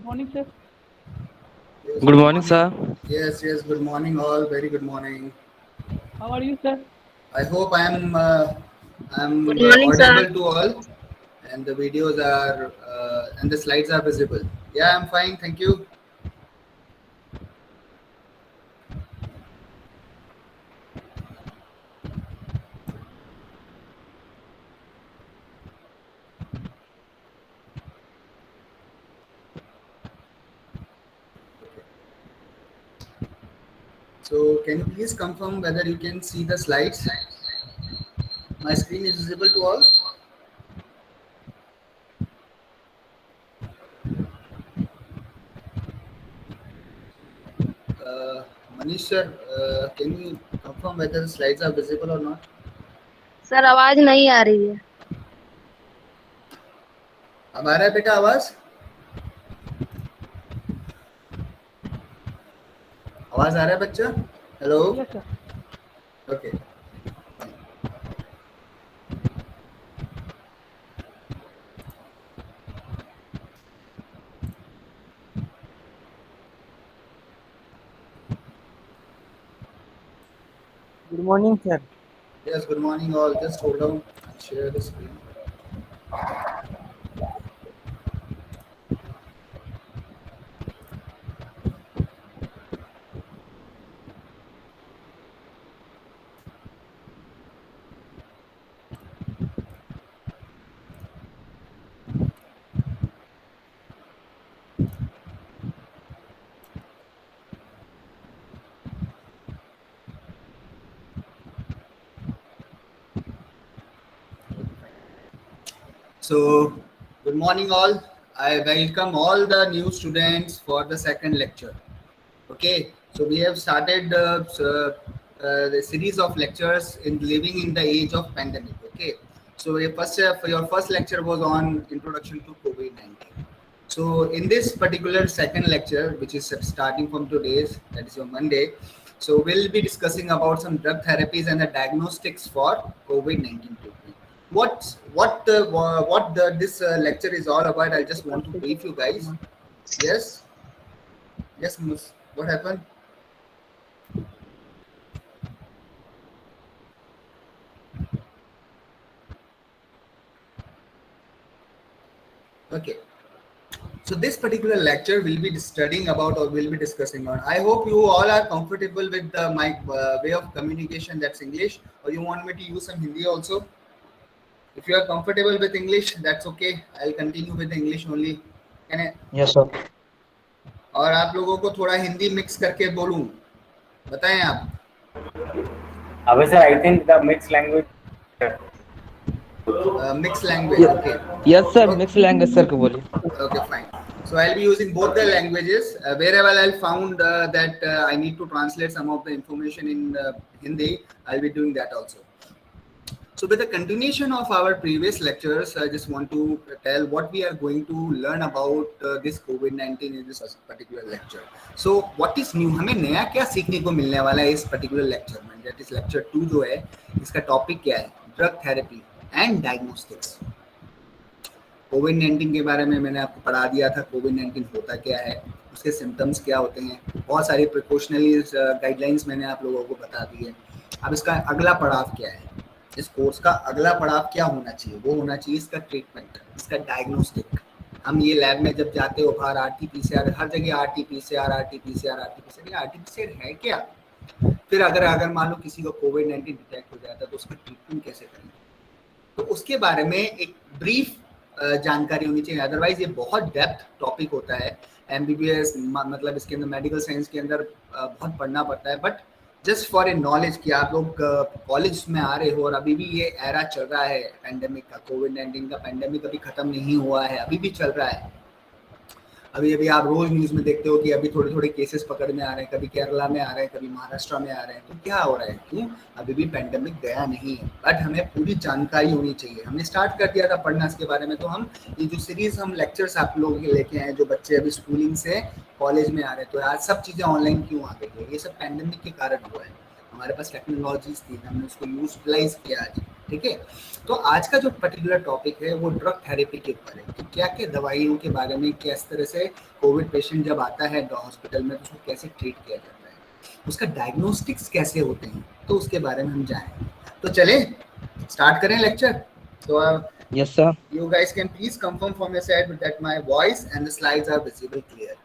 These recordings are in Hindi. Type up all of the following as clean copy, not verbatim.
morning, sir. Yes, Good good morning, morning. sir. Yes, good morning, all. Very good morning. How are you, sir? I hope I'm Good morning, sir. audible to all, and the videos are and the slides are visible. Yeah, I'm fine. Thank you. So, can you please confirm whether you can see the slides? My screen is visible to all. Uh, Manish sir, can you confirm whether the slides are visible or not? Sir आवाज नहीं आ रही है। अब आ रहा है बेटा आवाज? आवाज आ रहा है बच्चा? Hello. Yes, sir. Okay. Good morning, sir. Yes, good morning all. Just hold on. I'll share the screen. So, good morning all. I welcome all the new students for the second lecture. Okay, so we have started the series of lectures in living in the age of pandemic. Okay, so your first lecture was on introduction to COVID-19. So in this particular second lecture, which is starting from today's, that is on Monday, so we'll be discussing about some drug therapies and the diagnostics for COVID-19 treatment. This lecture is all about? I just want to brief you guys. Yes, yes, what happened? Okay, so this particular lecture will be studying about or will be discussing on. I hope you all are comfortable with my way of communication. That's English, or you want me to use some Hindi also? If you are comfortable with English, that's okay. I'll continue with English only. Can I? Yes, sir. और आप लोगों को थोड़ा हिंदी मिक्स करके बोलूं? बताएं आप. Sir, I think the mixed language. Mixed language. Yes, Okay. yes, sir. Okay. Mixed language, sir. को बोलिए. Okay, fine. So I'll be using both the languages. Wherever I'll found that I need to translate some of the information in Hindi, I'll be doing that also. So with the continuation of our previous lectures, I just want to tell what we are going to learn about this COVID-19 in this particular lecture. So what is new? हमें नया क्या सीखने को मिलने वाला है इस particular lecture में? That is lecture 2 जो है, इसका topic क्या है? Drug therapy and diagnostics. कोविड-19 के बारे में मैंने आपको पढ़ा दिया था. कोविड-19 होता क्या है, उसके सिम्टम्स क्या होते हैं, बहुत सारी प्रिकॉशनरी गाइडलाइंस मैंने आप लोगों को बता दी है. अब इसका अगला पड़ाव क्या है, इस कोर्स का अगला पड़ाव क्या होना चाहिए? वो होना चाहिए इसका ट्रीटमेंट, इसका डायग्नोस्टिक. हम ये लैब में जब जाते हो बाहर आरटी-पीसीआर, हर जगह आरटी-पीसीआर आरटी-पीसीआर आरटी-पीसीआर. ये आरटी-पीसीआर है क्या? फिर अगर मान लो किसी को कोविड-19 डिटेक्ट हो जाता है तो उसका ट्रीटमेंट कैसे करें? तो उसके बारे में एक ब्रीफ जानकारी होनी चाहिए. अदरवाइज ये बहुत डेप्थ टॉपिक होता है. एमबीबीएस मतलब इसके अंदर मेडिकल साइंस के अंदर बहुत पढ़ना पड़ता है. But just for a knowledge कि आप लोग कॉलेज में आ रहे हो और अभी भी ये एरा चल रहा है पैंडेमिक का. कोविड-19 का पैंडेमिक अभी खत्म नहीं हुआ है, अभी भी चल रहा है. अभी आप रोज न्यूज में देखते हो कि अभी थोड़े थोड़े केसेस पकड़ में आ रहे हैं, कभी केरला में आ रहे हैं, कभी महाराष्ट्र में आ रहे हैं. तो क्या हो रहा है? क्यों? अभी भी पैंडेमिक गया नहीं है, बट हमें पूरी जानकारी होनी चाहिए. हमने स्टार्ट कर दिया था पढ़ना इसके बारे में. तो हम ये जो सीरीज हम लेक्चर्स आप लोगों के लेके आए, जो बच्चे अभी स्कूलिंग से कॉलेज में आ रहे हैं, तो आज सब चीज़ें ऑनलाइन क्यों आ गई है? ये सब पैंडेमिक के कारण हुआ है. हमारे पास टेक्नोलॉजीज थी, हमने उसको यूटिलाइज किया आज. ठीक है। तो आज का जो पर्टिकुलर टॉपिक है वो ड्रग थेरेपी के ऊपर है कि क्या क्या दवाइयों के बारे में, किस तरह से कोविड पेशेंट जब आता है हॉस्पिटल में तो उसको कैसे ट्रीट किया जाता है, उसका डायग्नोस्टिक्स कैसे होते हैं, तो उसके बारे में हम जाएंगे। तो चले स्टार्ट करें लेक्चर। तो Yes, sir. you guys can please confirm from your side that my voice and the slides are visible clear.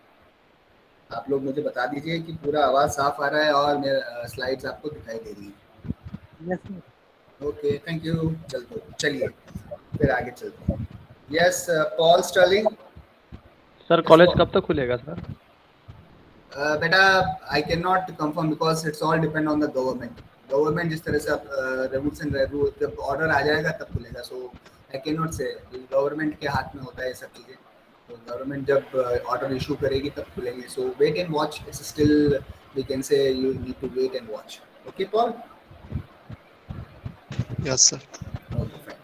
आप लोग मुझे बता दीजिए कि पूरा आवाज साफ आ रहा है और मेरा स्लाइड्स आपको दिखाई दे रही है। Yes, sir. Okay, thank you. चलिए फिर आगे चलते हैं। Yes, Paul Stirling. Sir college कब तक खुलेगा सर? बेटा I can not confirm because it's all depend on the government जिस तरह से रूल्स एंड जब ऑर्डर आ जाएगा तब खुलेगा। So I can not say, government के हाथ में होता है ये सब चीज़ें। तो गवर्नमेंट जब ऑर्डर इशू करेगी तब खुलेंगे। So wait and watch, it's still we can say you need to wait and watch. Okay Paul? Yes, sir. Okay, fine.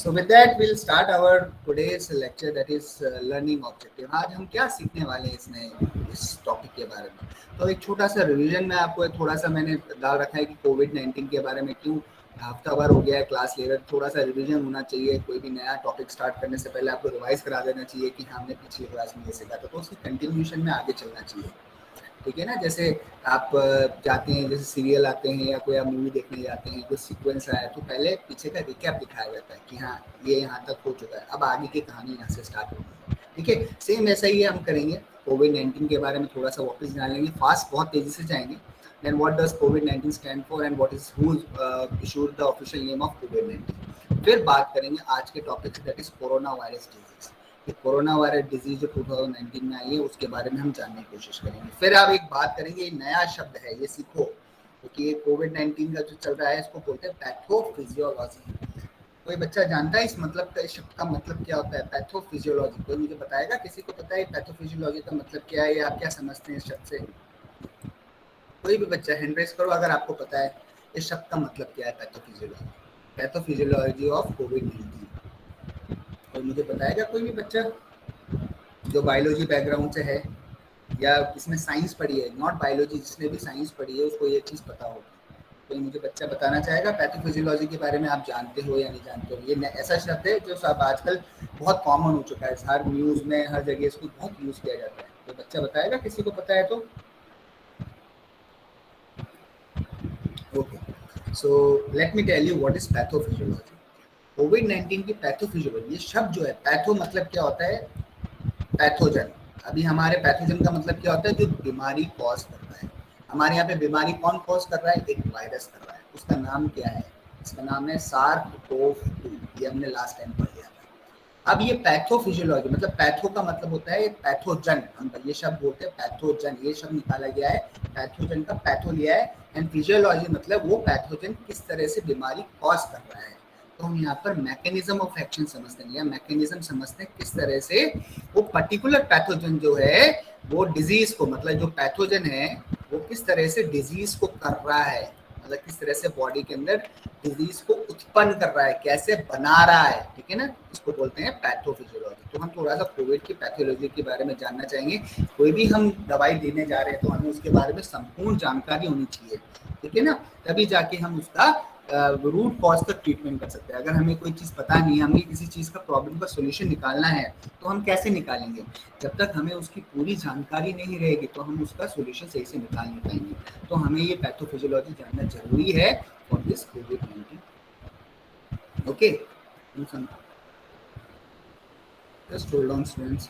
So with that we'll start our today's lecture, that is learning objective. आज हम क्या सीखने वाले हैं इसमें, इस टॉपिक के बारे में। तो एक छोटा सा रिवीजन में आपको थोड़ा सा मैंने डाल रखा है कि कोविड-19 के बारे में क्यों हफ्ता भर हो गया है क्लास ले रहे, थोड़ा सा रिवीजन होना चाहिए। कोई भी नया टॉपिक स्टार्ट करने से पहले आपको रिवाइज करा देना चाहिए कि हमने पिछली क्लास में ये सीखा था, तो उसकी कंटिन्यूएशन में आगे चलना चाहिए। ठीक है ना। जैसे आप जाते हैं, जैसे सीरियल आते हैं या कोई आप मूवी देखने जाते हैं, कोई सीक्वेंस आया तो पहले पीछे का रिकैप दिखाया जाता है कि हाँ ये यहाँ तक हो चुका है, अब आगे की कहानी यहाँ से स्टार्ट होगी। ठीक है, सेम ऐसा ही हम करेंगे। कोविड-19 के बारे में थोड़ा सा वापस जान लेंगे, फास्ट बहुत तेजी से जाएंगे। देन व्हाट डज कोविड-19 stand for and what is who issued the official name of कोविड-19। फिर बात करेंगे आज के टॉपिक से, that is corona virus disease. Corona virus disease जो 2019 में आई है उसके बारे में हम जानने की कोशिश करेंगे। फिर आप एक बात करेंगे, ये नया शब्द है, ये सीखो, क्योंकि ये कोविड-19 का जो चल रहा है इसको बोलते हैं पैथोफिजियोलॉजी। कोई बच्चा जानता है इस मतलब का, इस शब्द का मतलब क्या होता है? पैथोफिजियोलॉजी कोई मुझे बताएगा? किसी को पता है पैथोफिजियोलॉजी का मतलब क्या है, या आप क्या समझते हैं इस शब्द से? कोई भी बच्चा हैंड रेज करो अगर आपको पता है इस शब्द का मतलब क्या है। पैथोफिजियोलॉजी ऑफ कोविड-19 कोई मुझे बताएगा? कोई भी बच्चा जो बायोलॉजी बैकग्राउंड से है या किसने साइंस पढ़ी है, नॉट बायोलॉजी, जिसने भी साइंस पढ़ी है उसको ये चीज़ पता होगी। कोई मुझे बच्चा बताना चाहेगा पैथोफिजियोलॉजी के बारे में, आप जानते हो या नहीं जानते हो? ये ऐसा शब्द है जो सब आजकल बहुत कॉमन हो चुका है, हर न्यूज़ में हर जगह इसको बहुत यूज़ किया जाता है। तो बच्चा बताएगा, किसी को पता है तो? Okay, so let me tell you what is pathophysiology. कोविड-19 की पैथोफिजियोलॉजी, ये शब्द जो है, पैथो मतलब क्या होता है? पैथोजन। अभी हमारे पैथोजन का मतलब क्या होता है? जो बीमारी कॉज कर रहा है। हमारे यहाँ पे बीमारी कौन कॉज कर रहा है? एक वायरस कर रहा है। उसका नाम क्या है? इसका नाम है SARS-CoV-2। ये हमने लास्ट टाइम पढ़ लिया था। अब ये पैथोफिजियोलॉजी मतलब पैथो का मतलब होता है पैथोजन, हम ये शब्द बोलते हैं पैथोजन, ये शब्द निकाला गया है, पैथोजन का पैथो लिया है, एंड फिजियोलॉजी मतलब वो पैथोजन किस तरह से बीमारी कॉज कर रहा है। तो हम यहाँ पर मैकेनिज्म ऑफ एक्शन समझते हैं, या मैकेनिज्म समझते हैं किस तरह से वो पर्टिकुलर पैथोजन जो है वो डिजीज को, मतलब जो पैथोजन है वो किस तरह से डिजीज को कर रहा है, मतलब किस तरह से बॉडी के अंदर डिजीज को उत्पन्न कर रहा है, कैसे बना रहा है। ठीक है ना, इसको बोलते हैं पैथोफिजियोलॉजी। तो हम थोड़ा सा कोविड की पैथोलॉजी के बारे में जानना चाहेंगे। कोई भी हम दवाई देने जा रहे हैं तो हमें उसके बारे में संपूर्ण जानकारी होनी चाहिए। ठीक है ना, तभी जाके हम उसका रूट कॉज का ट्रीटमेंट कर सकते हैं। अगर हमें कोई चीज़ पता नहीं है, हमें किसी चीज़ का प्रॉब्लम का सोल्यूशन निकालना है, तो हम कैसे निकालेंगे? जब तक हमें उसकी पूरी जानकारी नहीं रहेगी तो हम उसका सोल्यूशन सही से निकाल नहीं पाएंगे। तो हमें ये पैथोफिजियोलॉजी जानना जरूरी है for this covid. Okay, just hold on students.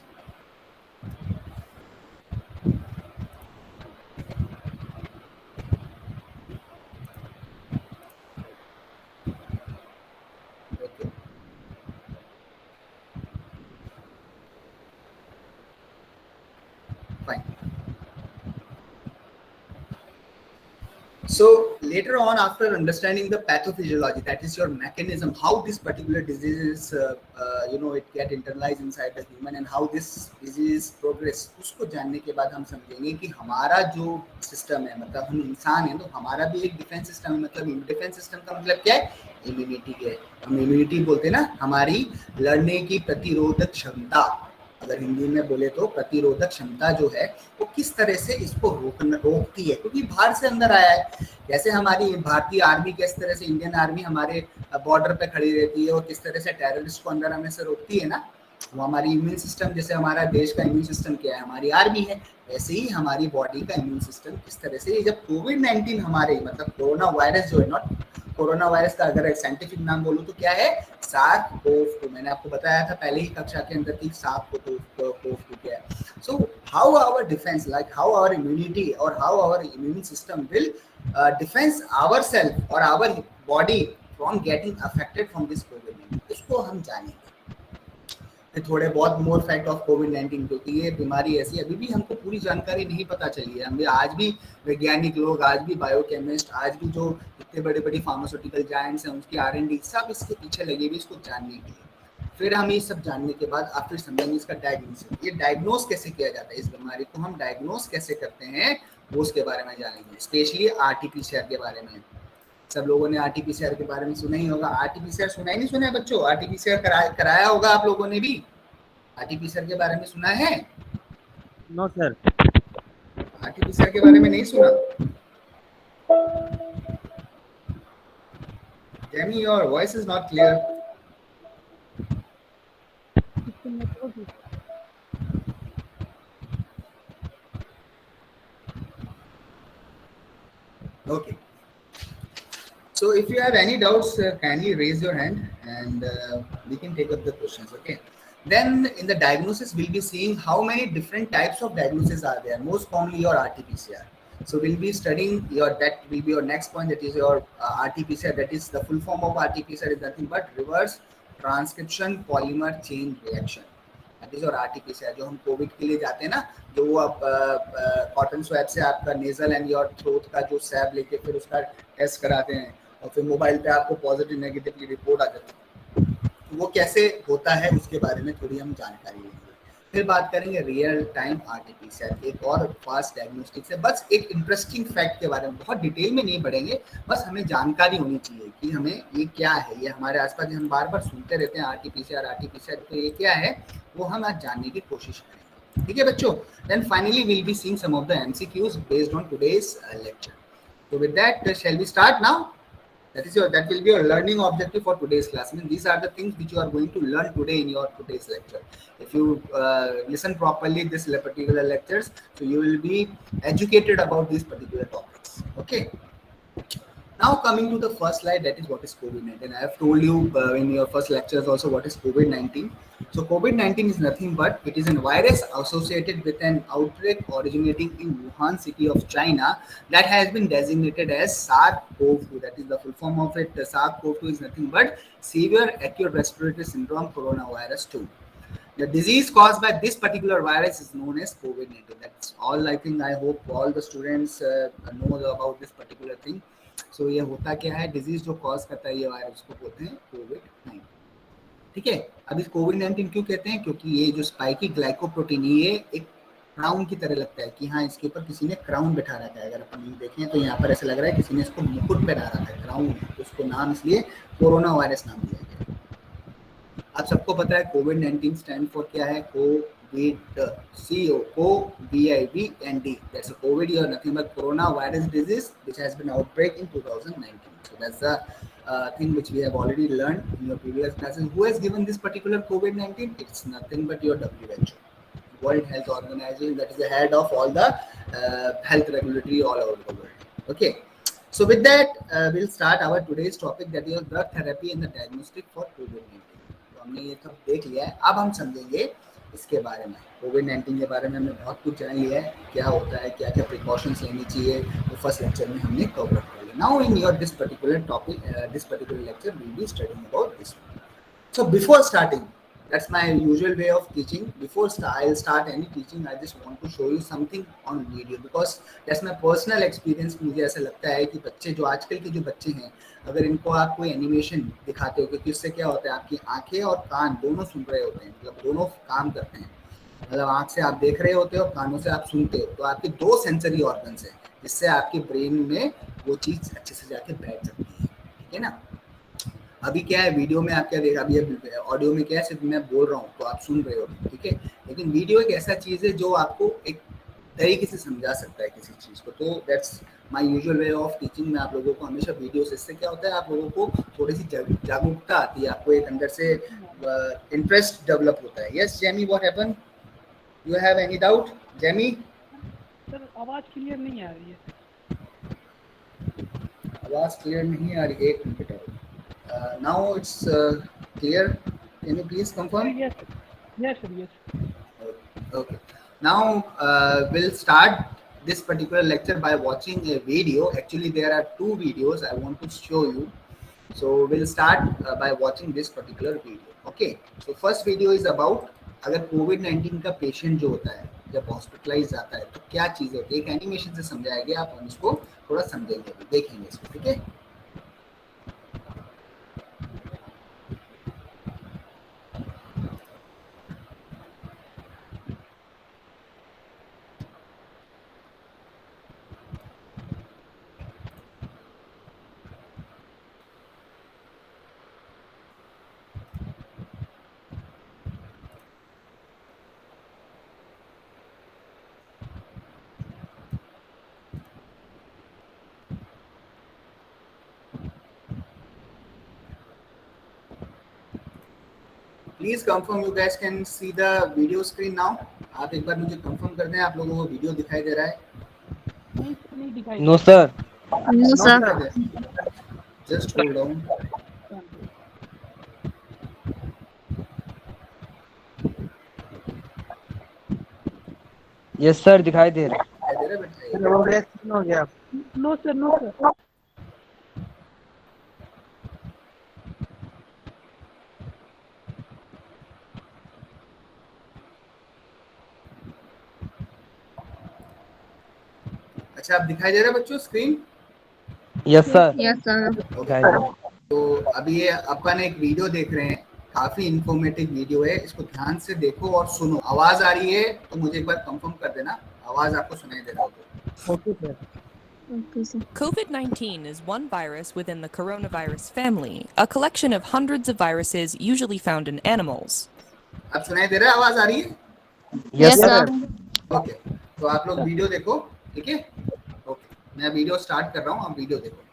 So later on, after understanding the pathophysiology, that is your mechanism, how this particular disease it get internalized inside the human and how this disease progress, उसको जानने के बाद हम समझेंगे कि हमारा जो सिस्टम है, मतलब हम इंसान हैं तो हमारा भी एक डिफेंस सिस्टम है। मतलब डिफेंस सिस्टम का मतलब क्या है? इम्यूनिटी है। हम इम्यूनिटी बोलते हैं ना, हमारी लड़ने की प्रतिरोधक क्षमता। अगर हिंदी में बोले तो प्रतिरोधक क्षमता जो है वो किस तरह से इसको रोकती है, क्योंकि बाहर से अंदर आया है। जैसे हमारी भारतीय आर्मी किस तरह से, इंडियन आर्मी हमारे बॉर्डर पे खड़ी रहती है और किस तरह से टेररिस्ट को अंदर आने से रोकती है ना, वो हमारी इम्यून सिस्टम, जैसे हमारा देश का इम्यून सिस्टम क्या है, हमारी आर्मी है, ऐसे ही हमारी बॉडी का इम्यून सिस्टम किस तरह से, जब कोविड-19 हमारे मतलब कोरोना वायरस जो है, नॉट कोरोना वायरस का अगर एक साइंटिफिक नाम बोलूं तो क्या है, SARS-CoV-2। मैंने आपको बताया था पहले ही कक्षा के अंदर कि SARS-CoV-2 क्या है। So how our defence, like how our immunity और how our immune system will defence our self और our body from getting affected from this कोविड-19, इसको हम जानेंगे। थोड़े बहुत मोर फैक्ट ऑफ कोविड-19, क्योंकि ये बीमारी ऐसी अभी भी हमको पूरी जानकारी नहीं पता चली है। हमें आज भी वैज्ञानिक लोग, आज भी बायोकेमिस्ट, आज भी जो इतने बड़े बड़ी फार्मास्यूटिकल जायंट्स हैं उनकी R&D सब इसके पीछे लगे हुए इसको जानने के लिए। फिर हम ये सब जानने के बाद आप फिर समझेंगे इसका डायग्नोसिस, ये डायग्नोस कैसे किया जाता है, इस बीमारी को हम डायग्नोस कैसे करते हैं वो उसके बारे में जानेंगे, स्पेशली RT-PCR के बारे में। सब लोगों ने RT-PCR के बारे में सुना ही होगा। RT-PCR सुना ही नहीं सुना है बच्चों? RT-PCR कराया होगा आप लोगों ने भी? RT-PCR के बारे में सुना है? No sir. RT-PCR के बारे में नहीं सुना? Jamie, your voice is not clear. Okay. So if you have any doubts, kindly raise your hand and we can take up the questions. Okay. Then in the diagnosis, we'll be seeing how many different types of diagnosis are there. Most commonly your RT-PCR. So we'll be studying that will be your next point, that is your RT-PCR. That is the full form of RT-PCR is nothing but reverse transcription polymer chain reaction. That is your RT-PCR. जो हम कोविड के लिए जाते हैं ना, जो वो आप कॉटन स्वैब से आपका नेजल एंड योर थ्रोट का जो स्वैब लेके फिर उसका टेस्ट कराते हैं और फिर मोबाइल पे आपको पॉजिटिव नेगेटिव की रिपोर्ट आ जाती है, वो कैसे होता है उसके बारे में थोड़ी हम जानकारी लेंगे। फिर बात करेंगे रियल टाइम RT-PCR, एक और फास्ट डायग्नोस्टिक से। बस एक इंटरेस्टिंग फैक्ट के बारे में, बहुत डिटेल में नहीं पढ़ेंगे, बस हमें जानकारी होनी चाहिए कि हमें ये क्या है, ये हमारे आसपास हम बार बार सुनते रहते हैं RT-PCR, तो ये क्या है वो हम आज जानने की कोशिश करेंगे। ठीक है बच्चों? Then finally will be seeing some of the MCQs based on today's lecture. So with that, shall we start now? That will be your learning objective for today's class. I mean, these are the things which you are going to learn today in your today's lecture. If you listen properly this particular lectures, so you will be educated about these particular topics. Okay. Now coming to the first slide, that is what is COVID-19. I have told you in your first lectures also what is COVID-19. So COVID-19 is nothing but it is a virus associated with an outbreak originating in Wuhan city of China that has been designated as SARS-CoV-2. That is the full form of it. SARS-CoV-2 is nothing but severe acute respiratory syndrome coronavirus 2. The disease caused by this particular virus is known as COVID-19. That's all I think. I hope all the students know about this particular thing. So ये होता क्या है, डिजीज जो कॉज करता है ये वायरस को बोलते हैं कोविड-19। ठीक है, अब इस कोविड-19 क्यों कहते हैं? क्योंकि ये जो स्पाइकी ग्लाइकोप्रोटीन ये एक क्राउन की तरह लगता है कि हाँ इसके ऊपर किसी ने क्राउन बैठा रखा है। अगर अपन देखें तो यहाँ पर ऐसा लग रहा है किसी ने इसको मुकुट पे डाला है, क्राउन है, तो उसको नाम इसलिए कोरोना वायरस नाम दिया गया। आप सबको पता है कोविड-19 स्टैंड फॉर क्या है? COVID, COVID. That's a COVID or nothing but coronavirus disease which has been outbreak in 2019. So that's the thing which we have already learned in your previous classes. Who has given this particular COVID-19? It's nothing but your WHO, World Health Organization, that is the head of all the health regulatory all over the world. Okay. So with that, we'll start our today's topic, that is drug therapy and the diagnostic for COVID-19. तो हमने ये सब देख लिया है, अब हम समझेंगे इसके बारे में। कोविड-19 के बारे में हमने बहुत कुछ जान लिया है, क्या होता है, क्या क्या प्रिकॉशंस लेनी चाहिए, तो फर्स्ट लेक्चर में हमने कवर कर लिया। Now in your this particular topic, this particular lecture will be studying about this. So before starting, that's my usual way of teaching. Before I'll start any teaching, I just want to show you something on video because that's my personal experience. मुझे ऐसा लगता है कि बच्चे जो आजकल के जो बच्चे हैं, अगर इनको आप कोई एनिमेशन दिखाते हो, क्योंकि उससे क्या होता है आपकी आंखें और कान दोनों सुन रहे होते हैं, मतलब दोनों काम करते हैं। मतलब आंख से आप देख रहे होते हो, कानों से आप सुनते हो, तो आपके दो सेंसरी ऑर्गन्स हैं जिससे आपके ब्रेन में वो चीज़ अच्छे से जाके बैठ सकती है। ठीक है ना? अभी क्या है, वीडियो में आप क्या देख, अभी ऑडियो में क्या है, सिर्फ मैं बोल रहा हूँ तो आप सुन रहे हो, ठीक है, लेकिन वीडियो एक ऐसा चीज है जो आपको एक तरीके से समझा सकता है किसी चीज को। तो that's my usual way of teaching. मैं आप लोगों को हमेशा वीडियो से, इससे क्या होता है, आप लोगों को थोड़ी सी जागरूकता आती है, आपको एक अंदर से इंटरेस्ट डेवलप होता है। Yes Jamie, what happen, you have any doubt Jamie? Sir आवाज क्लियर नहीं आ रही है। आवाज क्लियर नहीं आ रही, एक minute. Now it's clear, can you please confirm? Yes sir, yes. Okay. Now we'll start this particular lecture by watching a video. Actually, there are two videos I want to show you. So we'll start by watching this particular video. Okay. So first video is about अगर COVID-19 का पेशेंट जो होता है जब हॉस्पिटलाइज जाता है तो क्या चीज़ होती है, एक एनिमेशन से समझाया गया, आप इसको थोड़ा समझेंगे, देखेंगे इसको, ठीक है। Please confirm you guys can see the video screen now. आप एक बार मुझे कंफर्म कर दें, आप लोगों को वीडियो दिखाई दे रहा है? नहीं दिखाई। No sir. No sir. Just hold on. Yes sir, दिखाई दे रहा दिखाई दे रहा है बेटा? हो गया। No sir, no sir. अच्छा, आप दिखाई दे रहा है बच्चों screen? Yes sir. Yes sir. दिखाई दे रहा है। तो अभी ये अपन एक वीडियो देख रहे हैं, काफी इंफॉर्मेटिव वीडियो है, इसको ध्यान से देखो और सुनो। आवाज आ रही है तो मुझे एक बार कंफर्म कर देना, आवाज आपको सुनाई दे रहा हो तो। Okay sir. Okay, sir. COVID-19 is one virus within the coronavirus family, a collection of hundreds of viruses usually found in animals. अब सुनाई दे रहा है, आवाज आ रही है? Yes, sir. ओके, तो आप लोग वीडियो देखो, ठीक है? ओके, मैं वीडियो स्टार्ट कर रहा हूँ, आप वीडियो देखो।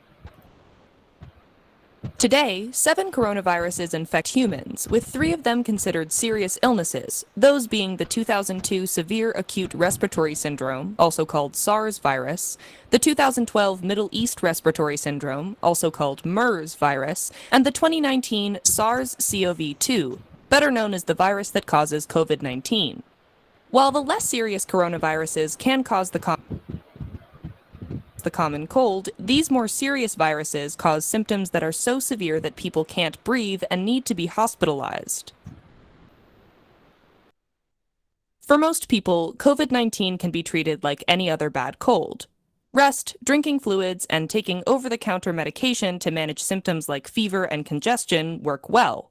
Today, 7 coronaviruses infect humans, with 3 of them considered serious illnesses, those being the 2002 Severe Acute Respiratory Syndrome, also called SARS virus, the 2012 Middle East Respiratory Syndrome, also called MERS virus, and the 2019 SARS-CoV-2, better known as the virus that causes COVID-19. While the less serious coronaviruses can cause the common cold, these more serious viruses cause symptoms that are so severe that people can't breathe and need to be hospitalized. For most people, COVID-19 can be treated like any other bad cold. Rest, drinking fluids, and taking over-the-counter medication to manage symptoms like fever and congestion work well.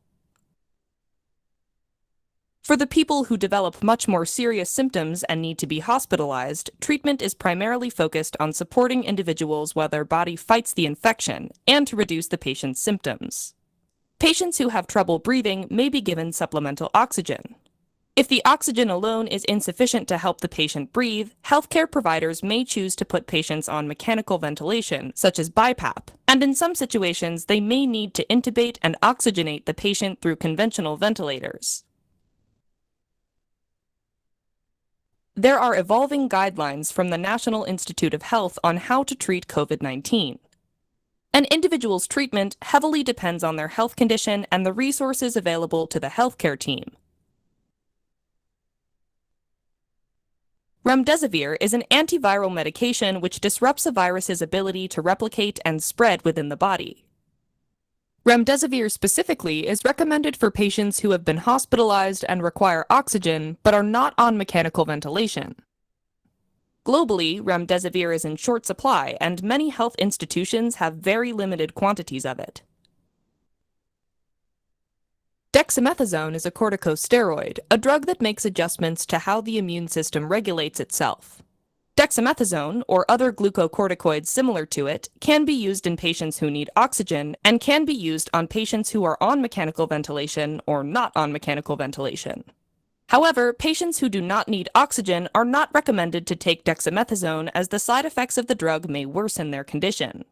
For the people who develop much more serious symptoms and need to be hospitalized, treatment is primarily focused on supporting individuals while their body fights the infection and to reduce the patient's symptoms. Patients who have trouble breathing may be given supplemental oxygen. If the oxygen alone is insufficient to help the patient breathe, healthcare providers may choose to put patients on mechanical ventilation, such as BiPAP, and in some situations they may need to intubate and oxygenate the patient through conventional ventilators. There are evolving guidelines from the National Institute of Health on how to treat COVID-19. An individual's treatment heavily depends on their health condition and the resources available to the healthcare team. Remdesivir is an antiviral medication which disrupts a virus's ability to replicate and spread within the body. Remdesivir specifically is recommended for patients who have been hospitalized and require oxygen but are not on mechanical ventilation. Globally, remdesivir is in short supply and many health institutions have very limited quantities of it. Dexamethasone is a corticosteroid, a drug that makes adjustments to how the immune system regulates itself. Dexamethasone, or other glucocorticoids similar to it, can be used in patients who need oxygen and can be used on patients who are on mechanical ventilation or not on mechanical ventilation. However, patients who do not need oxygen are not recommended to take dexamethasone as the side effects of the drug may worsen their condition.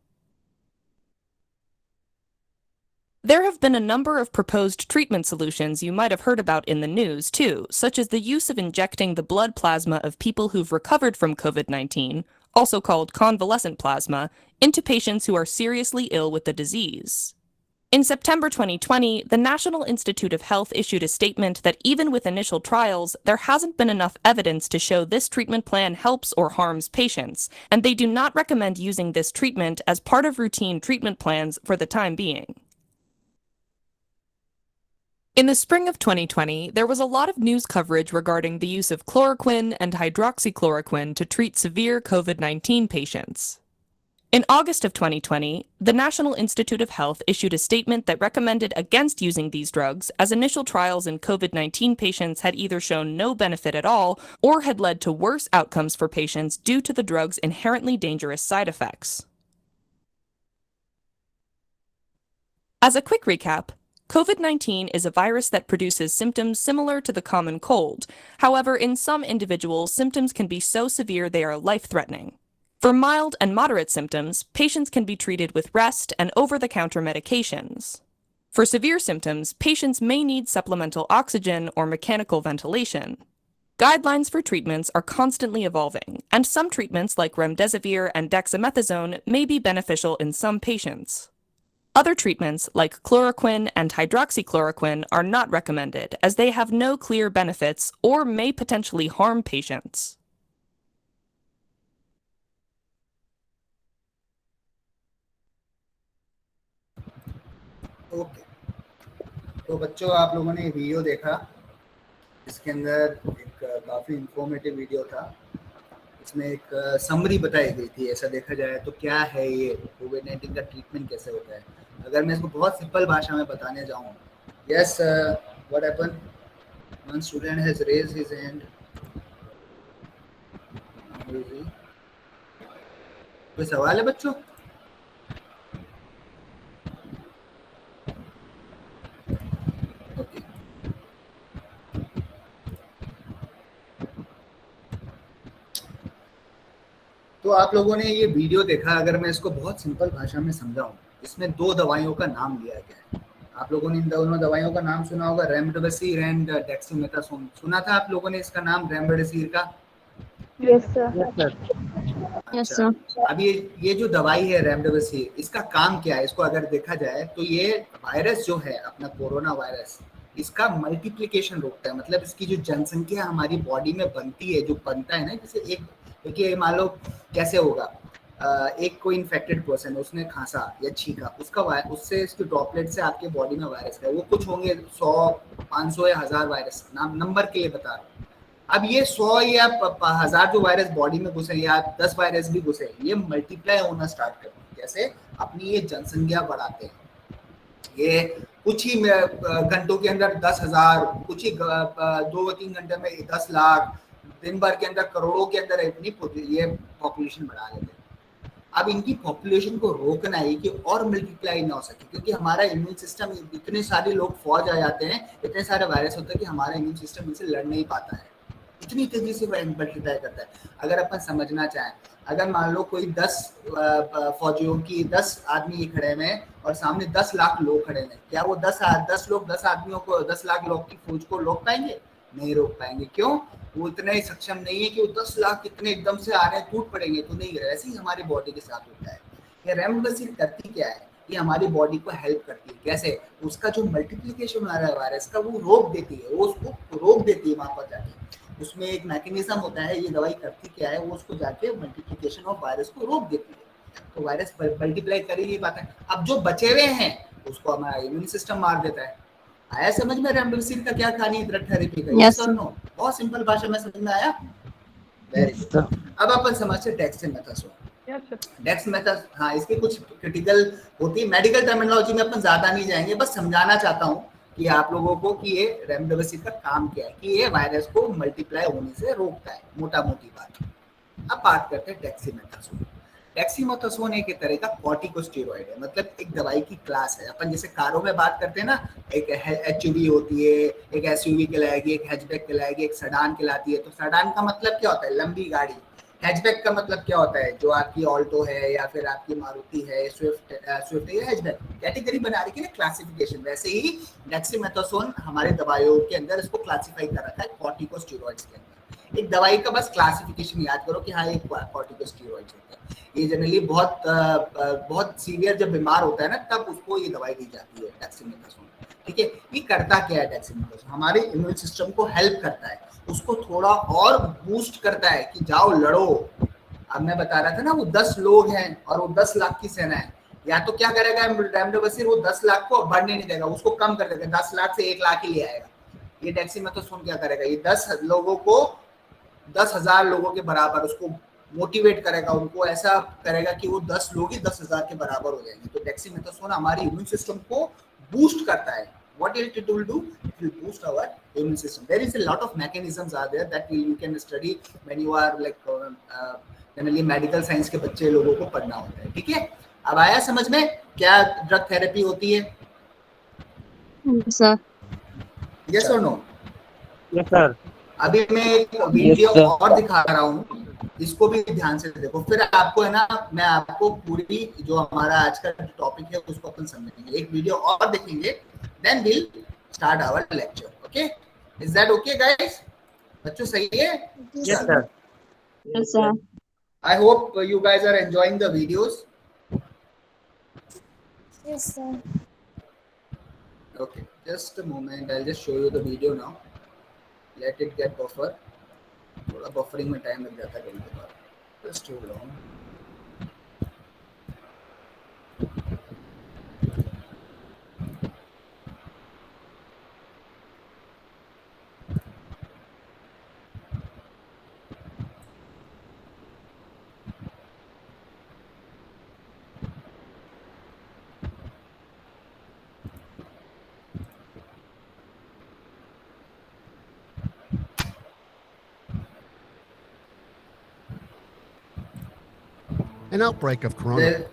There have been a number of proposed treatment solutions you might have heard about in the news, too, such as the use of injecting the blood plasma of people who've recovered from COVID-19, also called convalescent plasma, into patients who are seriously ill with the disease. In September 2020, the National Institute of Health issued a statement that even with initial trials, there hasn't been enough evidence to show this treatment plan helps or harms patients, and they do not recommend using this treatment as part of routine treatment plans for the time being. In the spring of 2020, there was a lot of news coverage regarding the use of chloroquine and hydroxychloroquine to treat severe COVID-19 patients. In August of 2020, the National Institute of Health issued a statement that recommended against using these drugs as initial trials in COVID-19 patients had either shown no benefit at all or had led to worse outcomes for patients due to the drug's inherently dangerous side effects. As a quick recap, COVID-19 is a virus that produces symptoms similar to the common cold. However, in some individuals, symptoms can be so severe they are life-threatening. For mild and moderate symptoms, patients can be treated with rest and over-the-counter medications. For severe symptoms, patients may need supplemental oxygen or mechanical ventilation. Guidelines for treatments are constantly evolving, and some treatments like remdesivir and dexamethasone may be beneficial in some patients. Other treatments, like chloroquine and hydroxychloroquine, are not recommended, as they have no clear benefits or may potentially harm patients. Okay, तो बच्चों आप लोगों ने वीडियो देखा। इसके अंदर एक काफ़ी इंफॉर्मेटिव वीडियो था। इसमें एक समरी बताई गई थी। ऐसा देखा जाए तो क्या है ये कोविड-19 का ट्रीटमेंट कैसे होता है। अगर मैं इसको बहुत सिंपल भाषा में बताने जाऊँ, yes what happen, one student has raised his hand. कोई सवाल है बच्चों? तो आप लोगों ने ये वीडियो देखा। अगर मैं इसको बहुत सिंपल भाषा में समझाऊं, इसमें दो दवाइयों का नाम लिया गया है। आप लोगों ने इन दोनों दवाइयों का नाम सुना होगा, रेमडेसिविर एंड डेक्सामेथासोन। सुना था आप लोगों ने इसका नाम रेमडेसिविर का? Yes sir. Yes sir. अब ये जो दवाई है रेमडेसिविर, इसका काम क्या है? इसको अगर देखा जाए तो ये वायरस जो है अपना कोरोना वायरस, इसका मल्टीप्लिकेशन रोकता है। मतलब इसकी जो जनसंख्या हमारी बॉडी में बनती है, जो बनता है ना, जैसे एक देखिए मान लो कैसे होगा, एक कोई इन्फेक्टेड पर्सन, उसने खांसा या छींका, उससे इसके ड्रॉपलेट से आपके बॉडी में वायरस है। वो कुछ होंगे 100, 500 या 1000 वायरस, नंबर के लिए बता रहा हूँ। अब ये 100 या 1000 जो वायरस बॉडी में घुसे या 10 वायरस भी घुसे, ये मल्टीप्लाई होना स्टार्ट करते हैं। कैसे? अपनी ये जनसंख्या बढ़ाते हैं। ये कुछ ही घंटों के अंदर 10,000, कुछ ही 2-3 घंटे में 10 लाख, दिन भर के अंदर करोड़ों के अंदर इतनी ये पॉपुलेशन बढ़ा लेते हैं। अब इनकी पॉपुलेशन को रोकना है कि और मल्टीप्लाई ना हो सके, क्योंकि हमारा इम्यून सिस्टम, इतने सारे लोग फौज आ जाते हैं, इतने सारे वायरस होते हैं कि हमारा इम्यून सिस्टम इनसे लड़ नहीं पाता है, इतनी तेजी से मल्टीप्लाई करता है। अगर अपन समझना चाहें, अगर मान लो कोई 10 फौजियों की 10 आदमी खड़े हैं और सामने 10 लाख लोग खड़े हैं, क्या वो 10 लोग 10 आदमियों को, 10 लाख लोग की फौज को रोक पाएंगे? नहीं रोक पाएंगे। क्यों? वो इतने सक्षम नहीं है कि वो 10 लाख कितने एकदम से आ रहे हैं, टूट पड़ेंगे तो नहीं। ऐसे ही हमारी बॉडी के साथ होता है। ये रेमडेसिविर करती क्या है? ये हमारी बॉडी को हेल्प करती है। कैसे? उसका जो मल्टीप्लिकेशन आ रहा है वायरस का, वो रोक देती है, वो उसको रोक देती है वहां पर जाके। उसमें एक मैकेनिज्म होता है। ये दवाई करती क्या है? वो उसको जाके मल्टीप्लिकेशन ऑफ वायरस को रोक देती है, तो वायरस मल्टीप्लाई कर ही नहीं पाता है। अब जो बचे हुए हैं उसको हमारा इम्यून सिस्टम मार देता है। आया समझ में रेमडेसिविर का क्या कहानी है ड्रग थेरेपी का? यस और नो? बहुत सिंपल भाषा में समझ में आया? Very good. अब अपन समझते हैं डेक्सामेथासोन। डेक्सामेथासोन, हाँ, इसके कुछ क्रिटिकल होती है, मेडिकल टर्मिनोलॉजी में अपन ज्यादा नहीं जाएंगे, बस समझाना चाहता हूँ कि आप लोगों को कि ये रेमडेसिविर का काम क्या है, कि ये वायरस को मल्टीप्लाई होने से रोकता है, मोटा मोटी बात। अब बात करते हैं डेक्सीमेथासोन। डेक्सीमेथासोन एक तरह का कॉर्टिकोस्टेरॉइड है, मतलब एक दवाई की क्लास है। अपन जैसे कारों में बात करते हैं ना, एक एचयूवी होती है, एक एसयूवी कहलाएगी, एक हैचबैक कहलाएगी, एक सेडान कहलाती है। तो सेडान का मतलब क्या होता है? लंबी गाड़ी। हैचबैक का मतलब क्या होता है? जो आपकी ऑल्टो है या फिर आपकी मारुति है, स्विफ्ट है, हैचबैक। कैटेगरी बना रही है क्लासिफिकेशन। वैसे ही डेक्सीमेथासोन हमारे दवाइयों के अंदर इसको क्लासिफाई कर रखा है कॉर्टिकोस्टेरॉइड्स के अंदर। एक दवाई का बस क्लासिफिकेशन याद करो कि हाँ एक कॉर्टिकोस्टेरॉइड्स होता है। ये जनरली बहुत सीवियर जब बीमार होता है ना, तब उसको ये दवाई दी जाती है डेक्सीमेथासोन। ठीक है, ये करता क्या है डेक्सीमेथासोन? हमारे इम्यून सिस्टम को हेल्प करता है, उसको थोड़ा और बूस्ट करता है कि जाओ लड़ो। अब मैं बता रहा था ना, वो 10 लोग हैं और वो 10 लाख की सेना है। या तो क्या करेगा रेमडेसिविर, वो 10 लाख को बढ़ने नहीं देगा, उसको कम कर देगा, 10 लाख से 1 लाख ही ले आएगा। ये डेक्सीमेथासोन क्या करेगा? ये 10 लोगों को 10,000 लोगों के बराबर उसको मोटिवेट करेगा, उनको ऐसा करेगा कि वो 10 लोग ही 10,000 के बराबर हो जाएंगे। तो डेक्सीमेथासोन हमारी इम्यून सिस्टम को बूस्ट करता है। What it will do? It will boost our immune system. There is a lot of mechanisms are there that you can study when you are like generally medical science के बच्चे लोगों को पढ़ना होता है। ठीक है, अब आया समझ में क्या ड्रग थेरेपी होती है? Sir Yes or no? Yes sir. अभी मैं एक वीडियो Yes, sir. और दिखा रहा हूँ, इसको भी ध्यान से देखो, फिर आपको है ना, मैं आपको पूरी जो हमारा आज का टॉपिक है उसको अपन समझेंगे। एक वीडियो और देखेंगे, then we'll start our lecture. Okay, is that okay guys? बच्चों सही है? Yes sir. Sir I hope you guys are enjoying the videos. Yes sir Okay, just a moment, I'll just show you the video now. Let it get buffer. थोड़ा buffering में time लग जाता है कभी कभार. Just hold on. An outbreak of corona.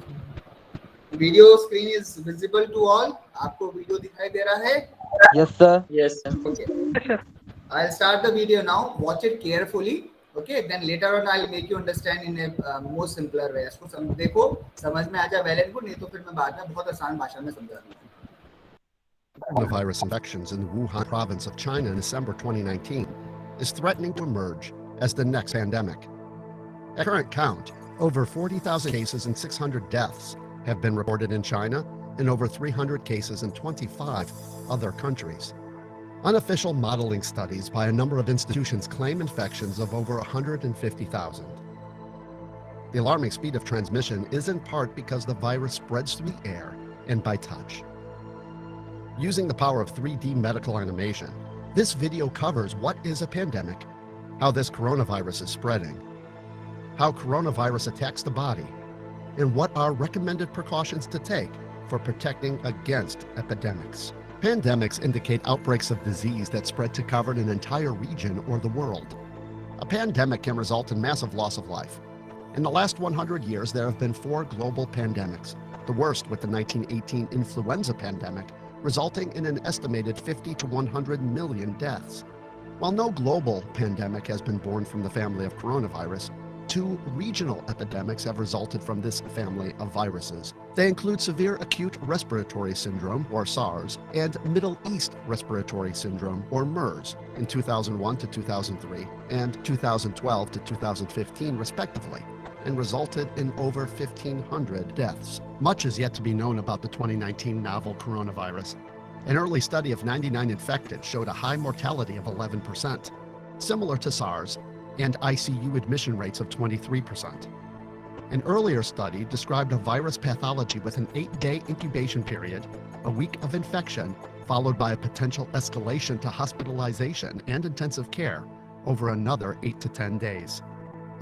The video screen is visible to all. आपको वीडियो दिखाई दे रहा है? Yes sir. Yes, sir. Okay. I'll start the video now. Watch it carefully. Okay. Then later on I'll make you understand in a more simpler way. इसको देखो, समझ में आ जाए well and good, नहीं तो फिर मैं बाद में बहुत आसान भाषा में समझा दूँगा। Coronavirus infections in the Wuhan province of China in December 2019 is threatening to emerge as the next pandemic. At current count, over 40,000 cases and 600 deaths have been reported in China and over 300 cases in 25 other countries. Unofficial modeling studies by a number of institutions claim infections of over 150,000. The alarming speed of transmission is in part because the virus spreads through the air and by touch. Using the power of 3D medical animation, this video covers what is a pandemic, how this coronavirus is spreading, how coronavirus attacks the body, and what are recommended precautions to take for protecting against epidemics. Pandemics indicate outbreaks of disease that spread to cover an entire region or the world. A pandemic can result in massive loss of life. In the last 100 years, there have been 4 global pandemics, the worst with the 1918 influenza pandemic, resulting in an estimated 50 to 100 million deaths. While no global pandemic has been born from the family of coronavirus, 2 regional epidemics have resulted from this family of viruses. They include severe acute respiratory syndrome, or SARS, and Middle East respiratory syndrome, or MERS, in 2001 to 2003 and 2012 to 2015, respectively, and resulted in over 1,500 deaths. Much is yet to be known about the 2019 novel coronavirus. An early study of 99 infected showed a high mortality of 11%, similar to SARS, and ICU admission rates of 23%. An earlier study described a virus pathology with an 8-day incubation period, a week of infection, followed by a potential escalation to hospitalization and intensive care over another 8 to 10 days.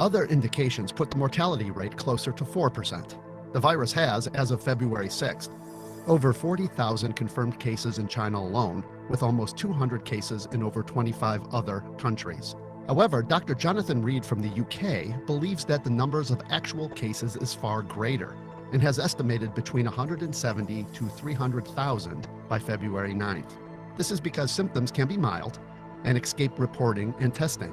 Other indications put the mortality rate closer to 4%. The virus has, as of February 6th, over 40,000 confirmed cases in China alone, with almost 200 cases in over 25 other countries. However, Dr. Jonathan Reed from the UK believes that the numbers of actual cases is far greater and has estimated between 170 to 300,000 by February 9th. This is because symptoms can be mild and escape reporting and testing.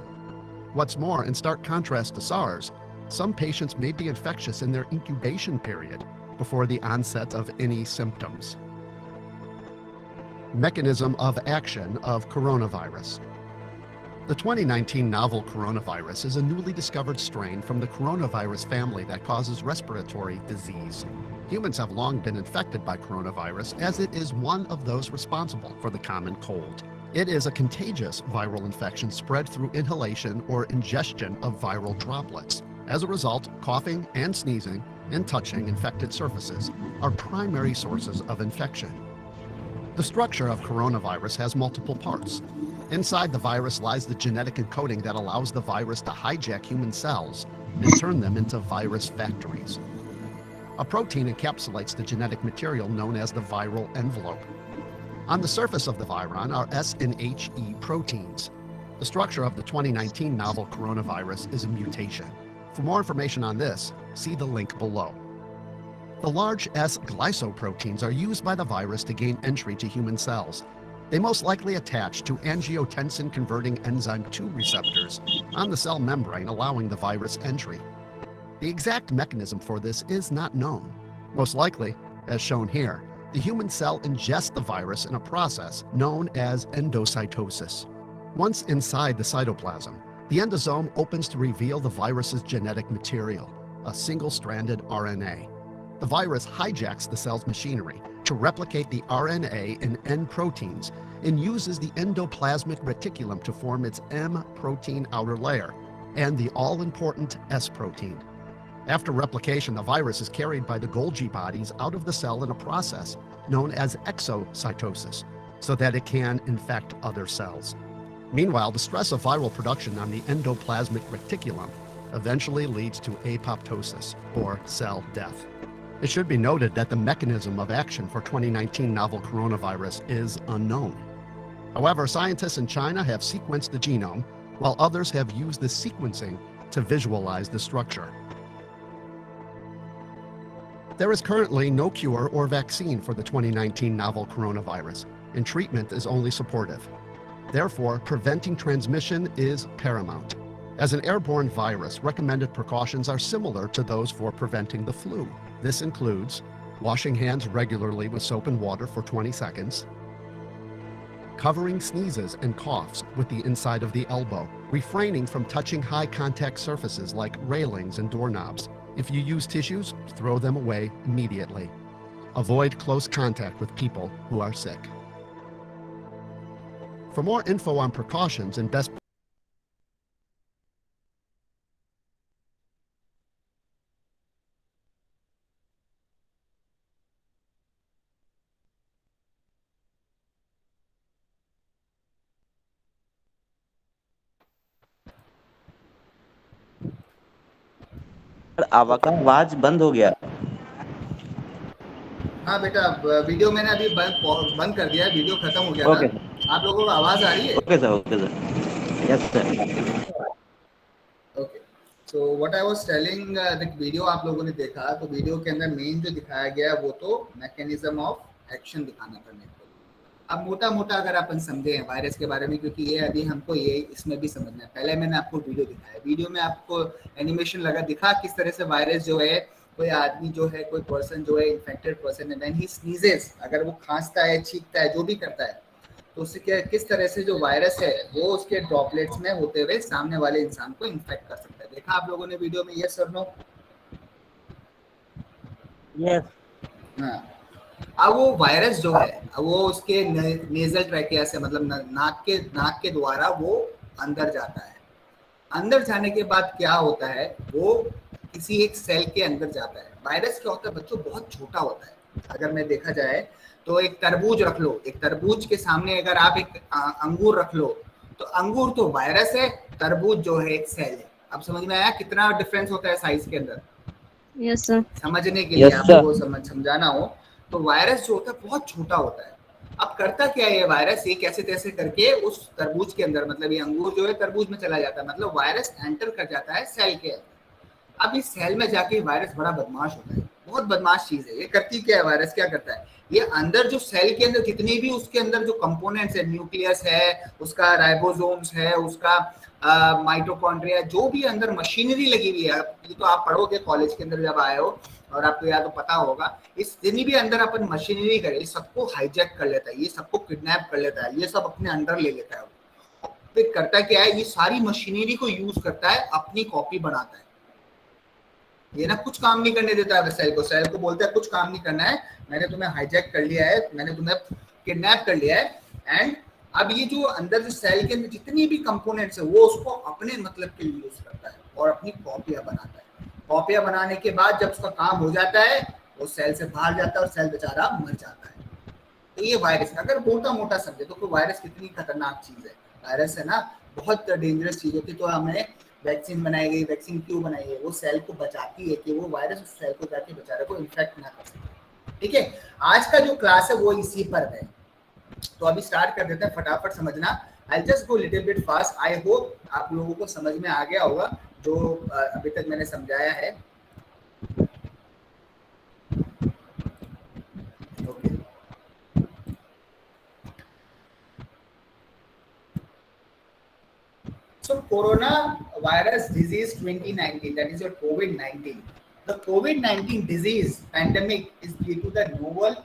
What's more, in stark contrast to SARS, some patients may be infectious in their incubation period before the onset of any symptoms. Mechanism of action of coronavirus. The 2019 novel coronavirus is a newly discovered strain from the coronavirus family that causes respiratory disease. Humans have long been infected by coronavirus as it is one of those responsible for the common cold. It is a contagious viral infection spread through inhalation or ingestion of viral droplets. As a result, coughing and sneezing and touching infected surfaces are primary sources of infection. The structure of coronavirus has multiple parts. Inside the virus lies the genetic encoding that allows the virus to hijack human cells and turn them into virus factories. A protein encapsulates the genetic material known as the viral envelope. On the surface of the viron are S and HE proteins. The structure of the 2019 novel coronavirus is a mutation. For more information on this, see the link below. The large S glycoproteins are used by the virus to gain entry to human cells. They most likely attach to angiotensin-converting enzyme 2 receptors on the cell membrane, allowing the virus entry. The exact mechanism for this is not known. Most likely, as shown here, the human cell ingests the virus in a process known as endocytosis. Once inside the cytoplasm, the endosome opens to reveal the virus's genetic material, a single-stranded RNA. The virus hijacks the cell's machinery to replicate the RNA in N proteins and uses the endoplasmic reticulum to form its M protein outer layer and the all-important S protein. After replication, the virus is carried by the Golgi bodies out of the cell in a process known as exocytosis, so that it can infect other cells. Meanwhile, the stress of viral production on the endoplasmic reticulum eventually leads to apoptosis, or cell death. It should be noted that the mechanism of action for 2019 novel coronavirus is unknown. However, scientists in China have sequenced the genome, while others have used the sequencing to visualize the structure. There is currently no cure or vaccine for the 2019 novel coronavirus, and treatment is only supportive. Therefore, preventing transmission is paramount. As an airborne virus, recommended precautions are similar to those for preventing the flu. This includes washing hands regularly with soap and water for 20 seconds, covering sneezes and coughs with the inside of the elbow, refraining from touching high-contact surfaces like railings and doorknobs. If you use tissues, throw them away immediately. Avoid close contact with people who are sick. For more info on precautions and best आवाज बंद हो गया। हाँ बेटा, वीडियो मैंने अभी बंद कर दिया है, वीडियो खत्म हो गया ओके था। आप लोगों को आवाज आ रही है? Okay sir, yes sir. Okay, so what I was telling, the video आप लोगों ने देखा, तो वीडियो के अंदर मेन जो दिखाया गया वो तो मैकेनिज्म ऑफ एक्शन दिखाना था मेरे को। अब मोटा मोटा अगर अपन समझे वायरस के बारे में, क्योंकि ये अभी हमको ये इसमें भी समझना है। पहले मैंने आपको वीडियो दिखाया, वीडियो में आपको एनिमेशन दिखा किस तरह से वायरस जो है, कोई आदमी जो है, कोई पर्सन जो है, इन्फेक्टेड पर्सन है, व्हेन ही स्नीजेस, अगर वो खांसता है, छींकता है, जो भी करता है, तो उससे क्या, किस तरह से जो वायरस है वो उसके ड्रॉपलेट्स में होते हुए सामने वाले इंसान को इन्फेक्ट कर सकता है। देखा आप लोगों ने वीडियो में? यस और नो? यस। हाँ, अब वो वायरस जो है, वो उसके नेजल ट्रैकिया से, मतलब नाक के द्वारा वो अंदर जाता है। अंदर जाने के बाद क्या होता है, वो किसी एक सेल के अंदर जाता है। वायरस क्या होता है बच्चों, बहुत छोटा होता है। अगर मैं देखा जाए तो एक तरबूज रख लो, एक तरबूज के सामने अगर आप एक अंगूर रख लो, तो अंगूर तो वायरस है, तरबूज जो है एक सेल है। अब समझ में आया कितना डिफरेंस होता है साइज के अंदर? Yes sir. समझने के लिए आपको समझाना हो तो वायरस जो होता है बहुत छोटा होता है। अब करता क्या है ये वायरस, ये कैसे तैसे करके उस तरबूज के अंदर, मतलब ये अंगूर जो है तरबूज में चला जाता है, मतलब वायरस एंटर कर जाता है सेल के अंदर। अब इस सेल में जाके वायरस बड़ा बदमाश होता है, बहुत बदमाश चीज है। ये करती क्या है वायरस, क्या करता है, ये अंदर जो सेल के अंदर जितनी भी उसके अंदर जो कंपोनेंट्स है, न्यूक्लियस है, उसका राइबोसोम्स है, उसका माइटोकॉन्ड्रिया, जो भी अंदर मशीनरी लगी हुई है, ये तो आप पढ़ोगे कॉलेज के अंदर जब आए हो, और आपको या तो पता होगा, इस जितनी भी अंदर अपन मशीनरी करे, ये सबको हाईजैक कर लेता है, ये सबको किडनैप कर लेता है, ये सब अपने अंदर ले लेता है। फिर करता क्या है, ये सारी मशीनरी को यूज करता है, अपनी कॉपी बनाता है। ये ना कुछ काम नहीं करने देता है सेल को, सेल को बोलता है कुछ काम नहीं करना है, मैंने तुम्हें हाईजैक कर लिया है, मैंने तुम्हें किडनैप कर लिया है, एंड अब ये जो अंदर जो सेल के अंदर जितनी भी कंपोनेंट्स है, वो उसको अपने मतलब के लिए यूज करता है और अपनी कॉपियां बनाता है। कॉपियां बनाने के बाद जब उसका काम हो जाता है, वो सेल से बाहर जाता है और सेल बेचारा मर जाता है। तो ये वायरस, अगर मोटा मोटा समझे तो वायरस कितनी खतरनाक चीज है। वायरस है ना, बहुत डेंजरस चीज होती है। तो हमें वैक्सीन बनाई गई, वैक्सीन क्यों बनाई है, वो सेल को बचाती है कि वो वायरस उस सेल को जाके बेचारे को इन्फेक्ट ना कर सके। ठीक है, आज का जो क्लास है वो इसी पर है, तो अभी स्टार्ट कर देते हैं, फटाफट समझना। I just go little bit fast. I hope आप लोगों को समझ में आ गया होगा जो अभी तक मैंने समझाया है। Okay, so coronavirus disease 2019, that is your COVID-19. The COVID-19 disease pandemic is due to the novel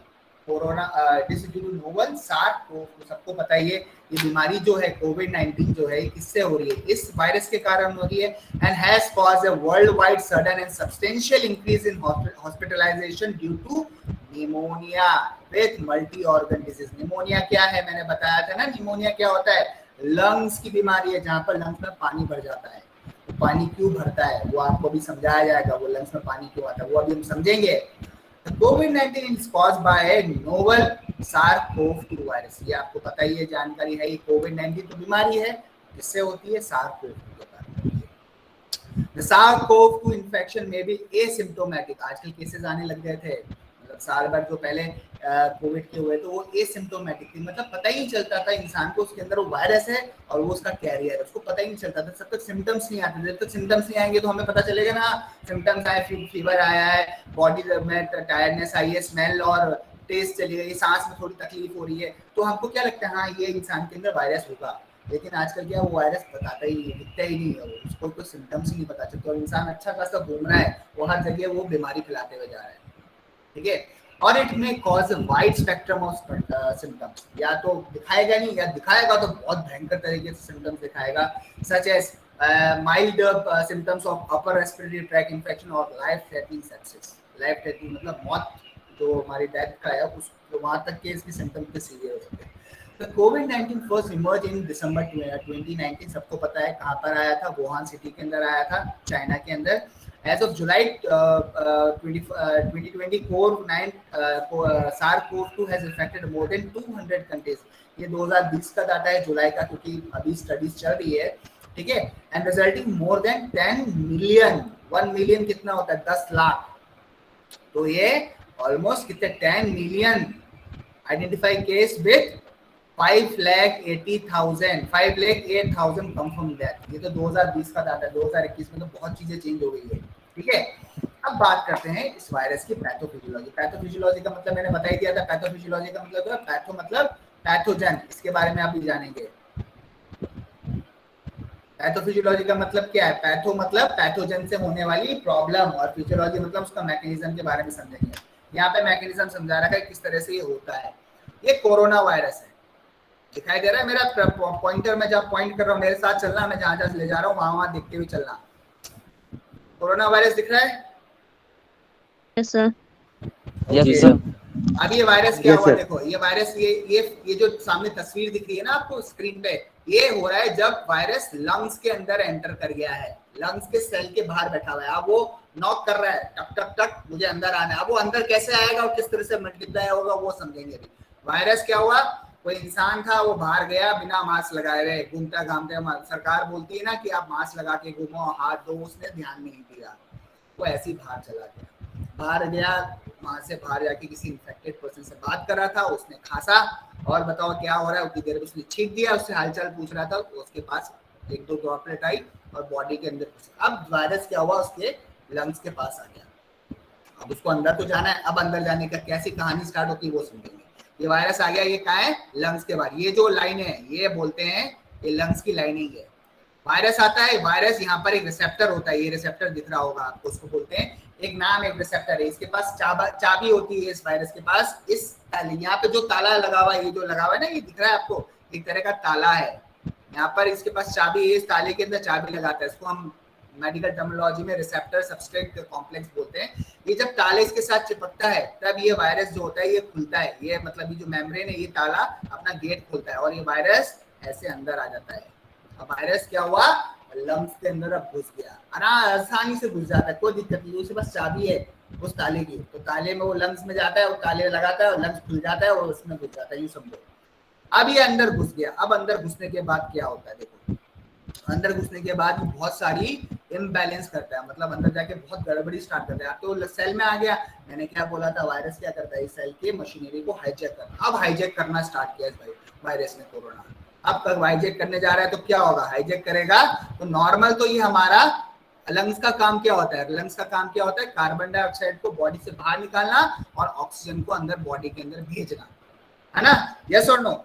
this is due to novel SARS-CoV-2। सबको पता ही है ये बीमारी जो है COVID-19 जो है किससे हो रही है, इस वायरस के कारण हो रही है, and has caused a worldwide sudden and substantial increase in hospitalization due to pneumonia with multi-organ disease। Pneumonia क्या है, मैंने बताया था ना, निमोनिया क्या होता है, लंग्स की बीमारी है, जहां पर लंग्स में पानी भर जाता है। तो पानी क्यों भरता है वो आपको भी समझाया जाएगा, वो लंग्स में पानी क्यों आता है वो अभी हम समझेंगे। COVID-19 is caused by a novel SARS-CoV-2 virus, ये आपको पता ही है, जानकारी है। ये COVID-19 तो बीमारी है, किससे होती है, SARS-CoV-2 के कारण। The SARS-CoV-2 infection may be asymptomatic। आजकल केसेस आने लग गए थे, मतलब साल भर जो पहले कोविड के हुए तो वो एसिम्प्टोमेटिक थी, मतलब पता ही नहीं चलता था इंसान को उसके अंदर वो वायरस है और वो उसका कैरियर है, उसको पता ही नहीं चलता था। जब तक सिम्टम्स नहीं आते, जब तक सिम्टम्स नहीं आएंगे तो हमें पता चलेगा ना, सिम्टम्स आए, फीवर आया है, बॉडी में टायर्डनेस आई है, स्मेल और टेस्ट चली गई, सांस में थोड़ी तकलीफ हो रही है, तो हमको क्या लगता है, हाँ ये इंसान के अंदर वायरस होगा। लेकिन आजकल क्या वो वायरस बताता ही नहीं, दिखता ही नहीं है, उसको कोई सिम्टम्स ही नहीं पता चलता, और इंसान अच्छा खासा घूम रहा है, वो हर जगह वो बीमारी फैलाते हुए जा रहा है। ठीक है, और इट में cause wide spectrum of symptoms, या तो दिखाएगा नहीं, या दिखाएगा तो बहुत भयंकर तरीके से सिम्टम्स दिखाएगा, such as mild symptoms of upper respiratory track infection और life threatening sepsis. Life threatening मतलब मौत, जो हमारी डेथ का है उस वहाँ तक के इसके सिम्टम्स के सीवियर हो सकते हैं। तो COVID-19 फर्स्ट इमर्ज इन दिसंबर 2019, सबको पता है कहाँ पर आया था, वुहान सिटी के अंदर आया था, चाइना के अंदर। As of July 2020, SARS-CoV-2 has affected more than 200 countries। ये 2020 का डाटा है, जुलाई का, क्योंकि अभी स्टडीज चल रही है। ठीक है, and resulting more than 10 million. 1 million कितना होता है, 10 लाख, तो ये ऑलमोस्ट कितने, 10 million identify case with 5,80,000 confirm death. ये तो 2020 का डाटा है, 2021 में तो बहुत चीजें चेंज हो गई है। ठीक है, अब बात करते हैं इस वायरस की पैथोफिजियोलॉजी। पैथोफिजियोलॉजी का मतलब मैंने बता ही दिया था, पैथोफिजियोलॉजी का मतलब है पैथो मतलब पैथोजन, इसके बारे में आप भी जानेंगे। पैथोफिजियोलॉजी का मतलब क्या है, पैथो मतलब पैथोजन से होने वाली प्रॉब्लम, और फिजियोलॉजी मतलब उसका मैकेनिज्म के बारे में समझेंगे। यहाँ पे मैकेनिज्म समझा रखा है किस तरह से ये होता है। ये कोरोना वायरस है, दिखाई दे रहा है मेरा पॉइंटर में, जब पॉइंट कर रहा हूँ मेरे साथ चलना, मैं जहां जहां ले जा रहा हूँ वहां देखते हुए चलना। कोरोना वायरस दिख रहा है? Yes sir. Yes sir. अब ये वायरस क्या हुआ, देखो ये वायरस, ये जो सामने तस्वीर दिख रही है ना आपको स्क्रीन पे, ये हो रहा है जब वायरस लंग्स के अंदर एंटर कर गया है, लंग्स के सेल के बाहर बैठा हुआ है। अब वो नॉक कर रहा है, टक टक टक, मुझे अंदर आना है। अब वो अंदर कैसे आएगा और किस तरह से मल्टीप्लाई होगा वो समझेंगे अभी। वायरस क्या हुआ, कोई इंसान था, वो बाहर गया बिना मास्क लगाए हुए, घूमता घामते, सरकार बोलती है ना कि आप मास्क लगा के घूमो, हाथ धो, उसने ध्यान नहीं दिया, वो ऐसे ही बाहर चला गया। बाहर गया, वहां से बाहर जाके किसी इन्फेक्टेड पर्सन से बात कर रहा था, उसने खांसा, और बताओ क्या हो रहा है। उतनी देर में उसने छींक दिया, उससे हालचाल पूछ रहा था, तो उसके पास 1-2 ड्रॉपलेट आई और बॉडी के अंदर घुसी। अब वायरस क्या हुआ, उसके लंग्स के पास आ गया। अब उसको अंदर तो जाना है, अब अंदर जाने का कैसी कहानी स्टार्ट होती है वो समझेंगे। ये वायरस आ गया, ये कहाँ है, लंग्स के बाहर। ये जो लाइन है ये बोलते हैं, ये लंग्स की लाइनिंग है। वायरस आता है, वायरस यहाँ पर एक रिसेप्टर होता है, ये रिसेप्टर दिख रहा होगा आपको, उसको बोलते हैं, एक नाम एक रिसेप्टर है। इसके पास चाबी होती है इस वायरस के पास। इस यहाँ पे जो ताला लगा हुआ है, ये जो लगा हुआ है ना, ये दिख रहा है आपको, एक तरह का ताला है। यहाँ पर इसके पास चाबी है, इस ताले के अंदर चाबी लगाता है। इसको हम मेडिकल टर्मिनोलॉजी में रिसेप्टर सबस्ट्रेट कॉम्प्लेक्स बोलते हैं। ये जब ताले इसके साथ चिपकता है तब ये वायरस जो होता है ये खुलता है। ये मतलब ये जो मेम्ब्रेन है, ये ताला अपना गेट खोलता है और ये वायरस ऐसे अंदर आ जाता है। अब वायरस क्या हुआ, लंग्स के अंदर अब घुस गया, आसानी से घुस जाता है, कोई दिक्कत नहीं। उसके पास चाबी है उस ताले की, तो ताले में वो लंग्स में जाता है और ताले लगाता है और लंग्स खुल जाता है और उसमें घुस जाता है, यूं समझो। अब ये अंदर घुस गया। अब अंदर घुसने के बाद क्या होता है, देखो अंदर घुसने के बाद बहुत सारी इम्बैलेंस करता है, मतलब अंदर जाके बहुत गड़बड़ी स्टार्ट करता है। तो सेल में आ गया, मैंने क्या बोला था, वायरस क्या करता है, इस सेल के मशीनरी को हाईजैक करना। अब हाईजैक करना स्टार्ट किया भाई वायरस ने, कोरोना। अब तक हाईजैक करने जा रहा है तो क्या होगा, हाईजैक करेगा तो नॉर्मल तो ये हमारा लंग्स का काम क्या होता है, लंग्स का काम क्या होता है, कार्बन डाइऑक्साइड को बॉडी से बाहर निकालना और ऑक्सीजन को अंदर बॉडी के अंदर भेजना, है ना, यस और नो।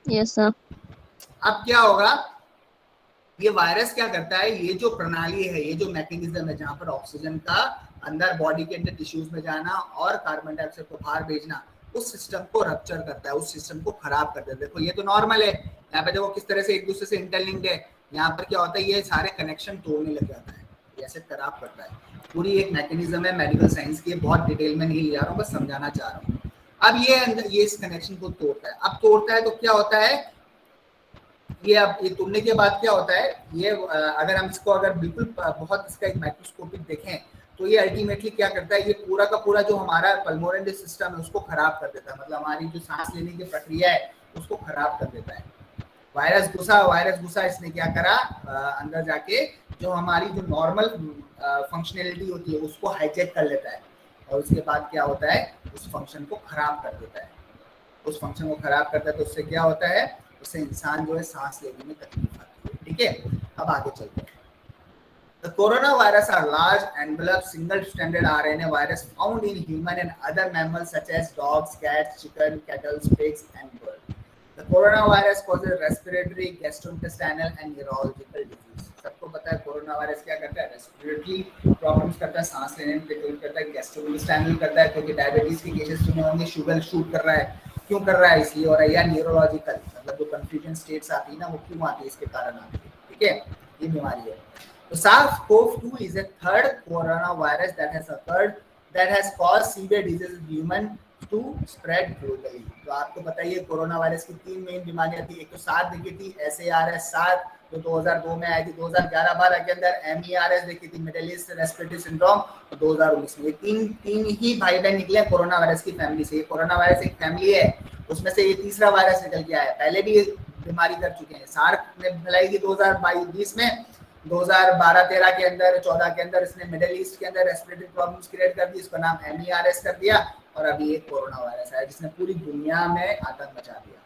Yes sir. अब क्या होगा, ये वायरस क्या करता है, ये जो प्रणाली है, ये जो मैकेनिज्म है जहां पर ऑक्सीजन का अंदर बॉडी के अंदर टिश्यूज में जाना और कार्बन डाइऑक्साइड को बाहर भेजना, उस सिस्टम को रप्चर करता है, उस सिस्टम को खराब कर देता है। देखो ये तो नॉर्मल है, यहाँ पे देखो किस तरह से एक दूसरे से इंटरलिंक्ड है। यहाँ पर क्या होता है, ये सारे कनेक्शन तोड़ने लग जाता है, ऐसे खराब करता है। पूरी एक मैकेनिज्म है मेडिकल साइंस की, बहुत डिटेल में नहीं ले जा रहा हूँ, बस समझाना चाह रहा हूँ। अब ये इस कनेक्शन को तोड़ता है। अब तोड़ता है तो क्या होता है, ये अब ये तोड़ने के बाद क्या होता है, ये अगर हम इसको अगर बिल्कुल बहुत इसका एक माइक्रोस्कोपिक देखें तो ये अल्टीमेटली क्या करता है, ये पूरा का पूरा जो हमारा पल्मोनरी सिस्टम है उसको खराब कर देता है, मतलब हमारी जो सांस लेने की प्रक्रिया है उसको खराब कर देता है। वायरस घुसा, इसने क्या करा, अंदर जाके जो हमारी जो नॉर्मल फंक्शनैलिटी होती है उसको हाईजैक कर लेता है और उसके बाद क्या होता है, उस फंक्शन को खराब कर देता है। उस फंक्शन को खराब करता है तो उससे क्या होता है, उससे इंसान जो है सांस लेने में तकलीफ आती है। ठीक है, अब आगे चलते हैं। The coronavirus are large enveloped single-stranded RNA virus found in human and other mammals such as dogs, cats, chicken, cattle, pigs, and birds. The coronavirus causes respiratory, gastrointestinal, and neurological disease. सबको पता है कोरोना वायरस क्या करता है, रेस्पिरेटरी प्रॉब्लम्स करता है, सांस लेने में तकलीफ करता है, गैस्ट्रोइंटेस्टाइनल करता है क्योंकि डायबिटीज के केसेस सुने होंगे, शुगर शूट कर रहा है, क्यों कर रहा है इसलिए हो रहा है, या न्यूरोलॉजिकल मतलब जो कंफ्यूजन स्टेट्स आती है ना वो क्यों आती है, इसके कारण आती है। ठीक है, ये बीमारी है। So SARS-CoV-2 is a third coronavirus that has caused severe diseases in human to spread globally. तो आपको पता ही है कोरोना वायरस की 3 मेन बीमारियां थी। एक तो SARS देखी थी, SARS जो 2002 में आई थी, 2011-12 के अंदर MERS देखी थी, मिडिल ईस्ट रेस्पिरेटरी सिंड्रोम, और 2019 में। ये तीन ही भाई बहन निकले कोरोना वायरस की फैमिली से। ये कोरोना वायरस एक फैमिली है, उसमें से ये तीसरा वायरस निकल के आया। पहले भी बीमारी कर चुके हैं। SARS ने फैलाई थी 2020 में, 2012-13 के अंदर, 14 के अंदर इसने मिडिल ईस्ट के अंदर रेस्पिरेटरी प्रॉब्लम्स क्रिएट कर दी, इसका नाम MERS कर दिया, और अभी एक कोरोना वायरस है जिसने पूरी दुनिया में आतंक मचा दिया।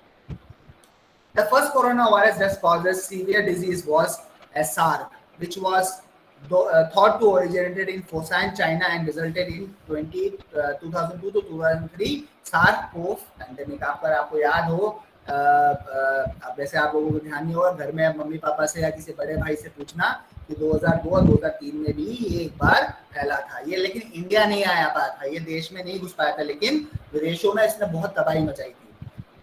The first coronavirus that causes severe disease was SARS, which was thought to originated in Fujian, China, and resulted in 2002 to 2003 SARS-CoV pandemic। आपको याद हो, अब वैसे आप लोगों को ध्यान नहीं होगा, घर में मम्मी पापा से या किसी बड़े भाई से पूछना कि 2002 और 2003 में भी ये एक बार फैला था ये, लेकिन इंडिया नहीं आया पाया था, ये देश में नहीं घुस पाया था, लेकिन विदेशों में इसने बहुत तबाही मचाई थी।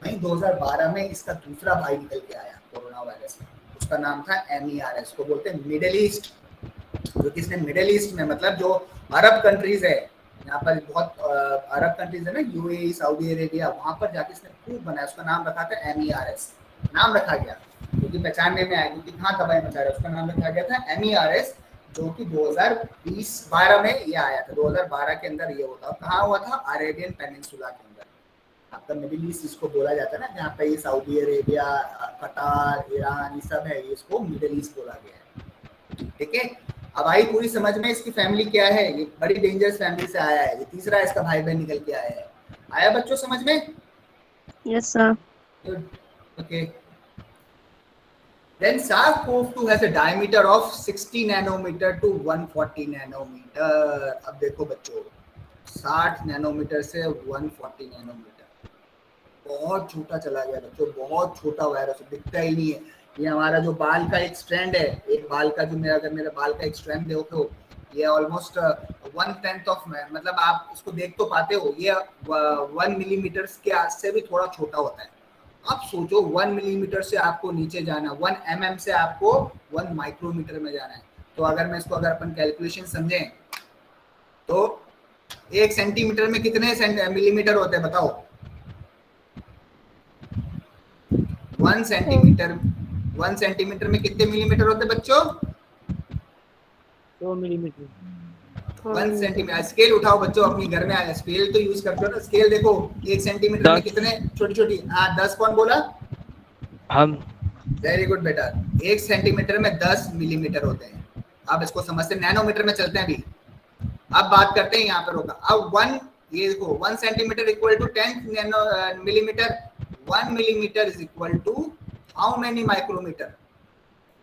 वहीं 2012 में इसका दूसरा भाई निकल के आया कोरोना वायरस में, उसका नाम था MERS, को बोलते हैं मिडिल ईस्ट। जो किसने मिडिल ईस्ट में, मतलब जो अरब कंट्रीज है, यहाँ पर बहुत अरब कंट्रीज है ना, UAE, सऊदी अरेबिया, वहां पर जाके इसने खूब बनाया, उसका नाम रखा था MERS। नाम रखा गया क्योंकि पहचानने में आया क्योंकि कहाँ तबाही मचा रहा है, उसका नाम रखा गया था MERS, जो कि 2012 में ये आया था। 2012 के अंदर ये होता, कहाँ हुआ था, अरेबियन पेनिनसुला के अंदर। आपका मिडिल ईस्ट इसको बोला जाता है ना, जहाँ पे ये सऊदी अरेबिया, कतार, ईरान, ये सब है, इसको मिडिल ईस्ट बोला गया है। ठीक है, अब आई पूरी समझ में इसकी फैमिली क्या है, ये बड़ी डेंजरस फैमिली से आया है, ये तीसरा इसका भाई बहन निकल के आया है। आया बच्चों समझ में? Yes, sir. Good. Okay. Then SARS-CoV-2 has a diameter of 60 nanometer to 140 nanometer. अब देखो बच्चों, 60 नैनोमीटर से 140 नैनोमीटर, बहुत छोटा चला गया बच्चों, बहुत छोटा वायरस, दिखता ही नहीं है। ये हमारा जो बाल का एक स्ट्रैंड है, एक बाल का जो अगर मेरे बाल का एक स्ट्रैंड देखो, ये ऑलमोस्ट 1/10 ऑफ, मतलब आप इसको देख तो पाते हो, ये 1 मिलीमीटर के आज से भी थोड़ा छोटा होता है। आप सोचो 1 मिलीमीटर से आपको नीचे जाना, 1 mm से आपको 1 माइक्रोमीटर में जाना है। तो अगर मैं इसको अगर अपन कैलकुलेशन समझें तो 1 सेंटीमीटर में कितने मिलीमीटर होते हैं बताओ? 1 सेंटीमीटर में कितने मिलीमीटर होते हैं बच्चों? 2 मिलीमीटर। 1 सेंटीमीटर। स्केल उठाओ बच्चों, अपनी घर में आया स्केल तो यूज करते हो ना, स्केल देखो 1 सेंटीमीटर में कितने छोटी छोटी, हाँ 10 कौन बोला? हम। वेरी गुड बेटा, 1 सेंटीमीटर में 10 मिलीमीटर होते हैं। अब इसको समझते, नैनोमीटर में चलते हैं अभी। अब बात करते हैं यहाँ पर होगा, अब 1, ये देखो 1 centimetre equal to 10 millimetre, 1 millimetre is equal to how many micrometre?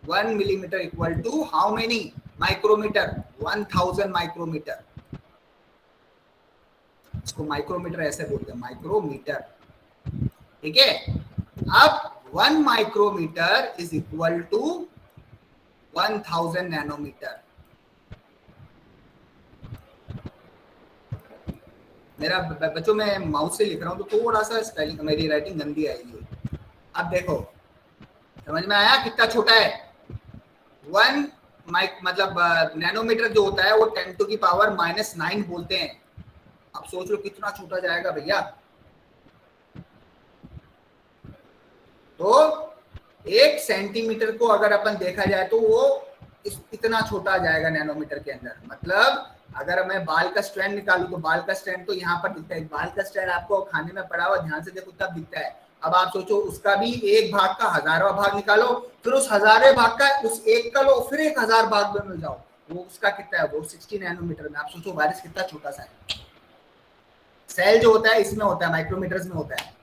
1 millimetre equal to how many micrometre? 1000 micrometre. इसको माइक्रोमीटर ऐसे बोलते हैं, माइक्रोमीटर, ठीक है। अब 1 micrometre is equal to 1000 nanometre. मेरा बच्चों मैं माउस से लिख रहा हूं तो थोड़ा सा स्पेलिंग, मेरी राइटिंग गंदी आएगी। अब देखो समझ में आया कितना छोटा है? 1 मतलब नैनोमीटर जो होता है वो 10 टू की पावर -9 बोलते हैं। अब सोच लो कितना छोटा जाएगा भैया। तो 1 सेंटीमीटर को अगर अपन देखा जाए तो वो इतना छोटा जाएगा नैनोमीटर के अंदर। मतलब अगर मैं बाल का स्ट्रैंड निकालूं तो बाल का स्ट्रैंड तो यहाँ पर दिखता है, बाल का स्ट्रैंड आपको खाने में पड़ा हुआ ध्यान से देखो तब दिखता है। अब आप सोचो उसका भी एक भाग का 1000वां भाग निकालो, फिर उस 1000वें भाग का उस एक का लो, फिर 1000 भाग में मिल जाओ, वो उसका कितना है? वो 60 नैनोमीटर में। आप सोचो वायरस कितना छोटा सा है। सेल जो होता है इसमें होता है, माइक्रोमीटर्स में होता है,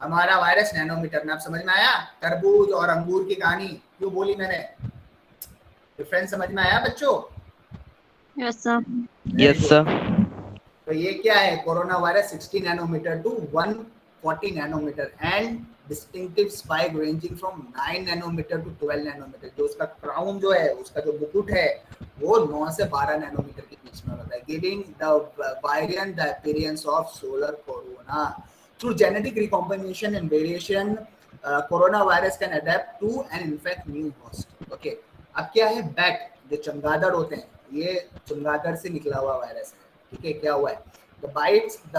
हमारा वायरस नैनोमीटर में। आप समझ में आया? तरबूज और अंगूर की कहानी क्यों बोली मैंने? डिफरेंस समझ में आया बच्चों? Yes, sir. Yes sir. तो ये क्या है? Corona virus 60 nanometre to 140 nanometre and distinctive spike ranging from 9 nanometre to 12 nanometre. जो उसका क्राउन जो है, उसका जो मुकुट है वो 9 से 12 नैनोमीटर के बीच में होता है, giving the variant the appearance of solar corona through genetic recombination and variation. Corona virus can adapt to and infect new host. Okay, अब क्या है? बैट, जो चमगादड़ होते हैं, ये चमगादड़ से निकला हुआ वायरस है, ठीक है। क्या हुआ है? The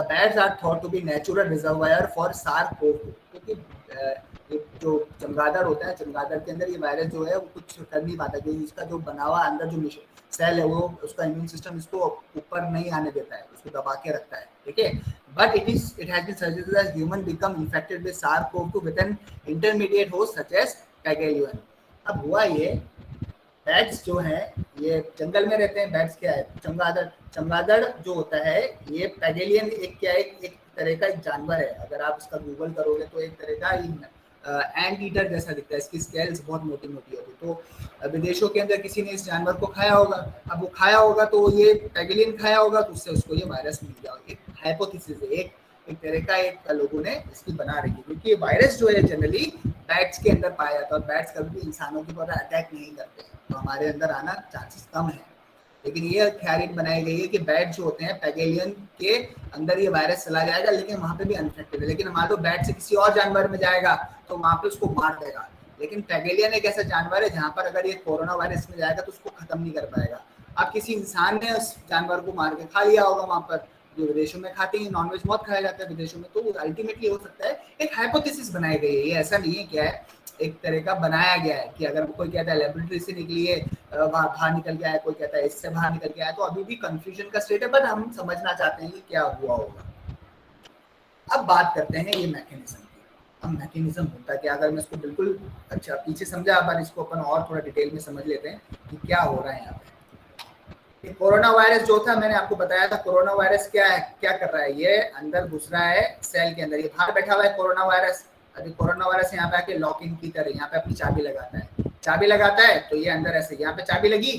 bats are thought to be natural reservoir for SARS-CoV-2, क्योंकि जो चमगादड़ होता है, चमगादड़ के अंदर ये वायरस जो है वो कुछ कर नहीं पाता, क्योंकि इसका जो बना हुआ अंदर जो सेल है वो, उसका इम्यून सिस्टम इसको ऊपर नहीं आने देता है, उसको दबा के रखता है, ठीक है। But it has been suggested that human become infected with SARS-CoV-2 with an intermediate host such as Pagalion। अब हुआ ये, बैट्स जो है ये जंगल में रहते हैं। बैट्स क्या है? चमगादड़ जो होता है ये पैगेलियन एक क्या है, एक तरह का एक जानवर है। अगर आप इसका गूगल करोगे तो एक तरह का एंट ईटर जैसा दिखता है, इसकी स्केल्स बहुत मोटी मोटी होती है। तो विदेशों के अंदर किसी ने इस जानवर को खाया होगा, अब वो खाया होगा तो ये पैगेलियन खाया होगा तो उससे उसको ये वायरस मिल गया। एक हाइपोथेसिस है, एक तरह का एक लोगों ने इसकी बना रखी, क्योंकि वायरस जो है जनरली बैट्स के अंदर पाया जाता है और बैट्स कभी भी इंसानों के ऊपर अटैक नहीं करते हैं, तो हमारे अंदर आना चांसेस कम है। लेकिन ये थ्योरी बनाई गई है कि बैट जो होते हैं पैगेलियन के अंदर ये वायरस चला जाएगा, लेकिन वहाँ पे भी अनफेक्टेड है। लेकिन मान लो बैट से किसी और जानवर में जाएगा तो वहाँ पे उसको मार देगा। लेकिन पैगेलियन एक ऐसा जानवर है जहाँ पर अगर ये कोरोना वायरस में जाएगा तो उसको खत्म नहीं कर पाएगा। अब किसी इंसान ने उस जानवर को मार के खा लिया होगा, वहाँ पर जो विदेशों में खाते हैं, नॉनवेज बहुत खाया जाता है विदेशों में, तो अल्टीमेटली हो सकता है एक हाइपोथेसिस बनाई गई है। ये ऐसा नहीं है, क्या है, एक तरह का बनाया गया है कि अगर कोई कहता है लेबोरेटरी से निकली है, बाहर निकल गया है, कोई कहता है इससे बाहर निकल गया है, तो अभी भी कंफ्यूजन का स्टेट है, बट हम समझना चाहते हैं कि क्या हुआ होगा। अब बात करते हैं ये मैकेनिज्म की। अब मैकेनिज्म होता है कि अगर मैं इसको बिल्कुल अच्छा पीछे समझा, अब इसको अपन और थोड़ा डिटेल में समझ लेते हैं कि क्या हो रहा है यहाँ पे। कोरोना वायरस जो था, मैंने आपको बताया था कोरोना वायरस क्या है, क्या कर रहा है, ये अंदर घुस रहा है सेल के अंदर, ये बाहर बैठा हुआ है कोरोना वायरस। अभी कोरोना वायरस यहाँ पे आके लॉकिंग की तरह यहाँ पे अपनी चाबी लगाता है, चाबी लगाता है तो ये अंदर ऐसे यहाँ पे चाबी लगी,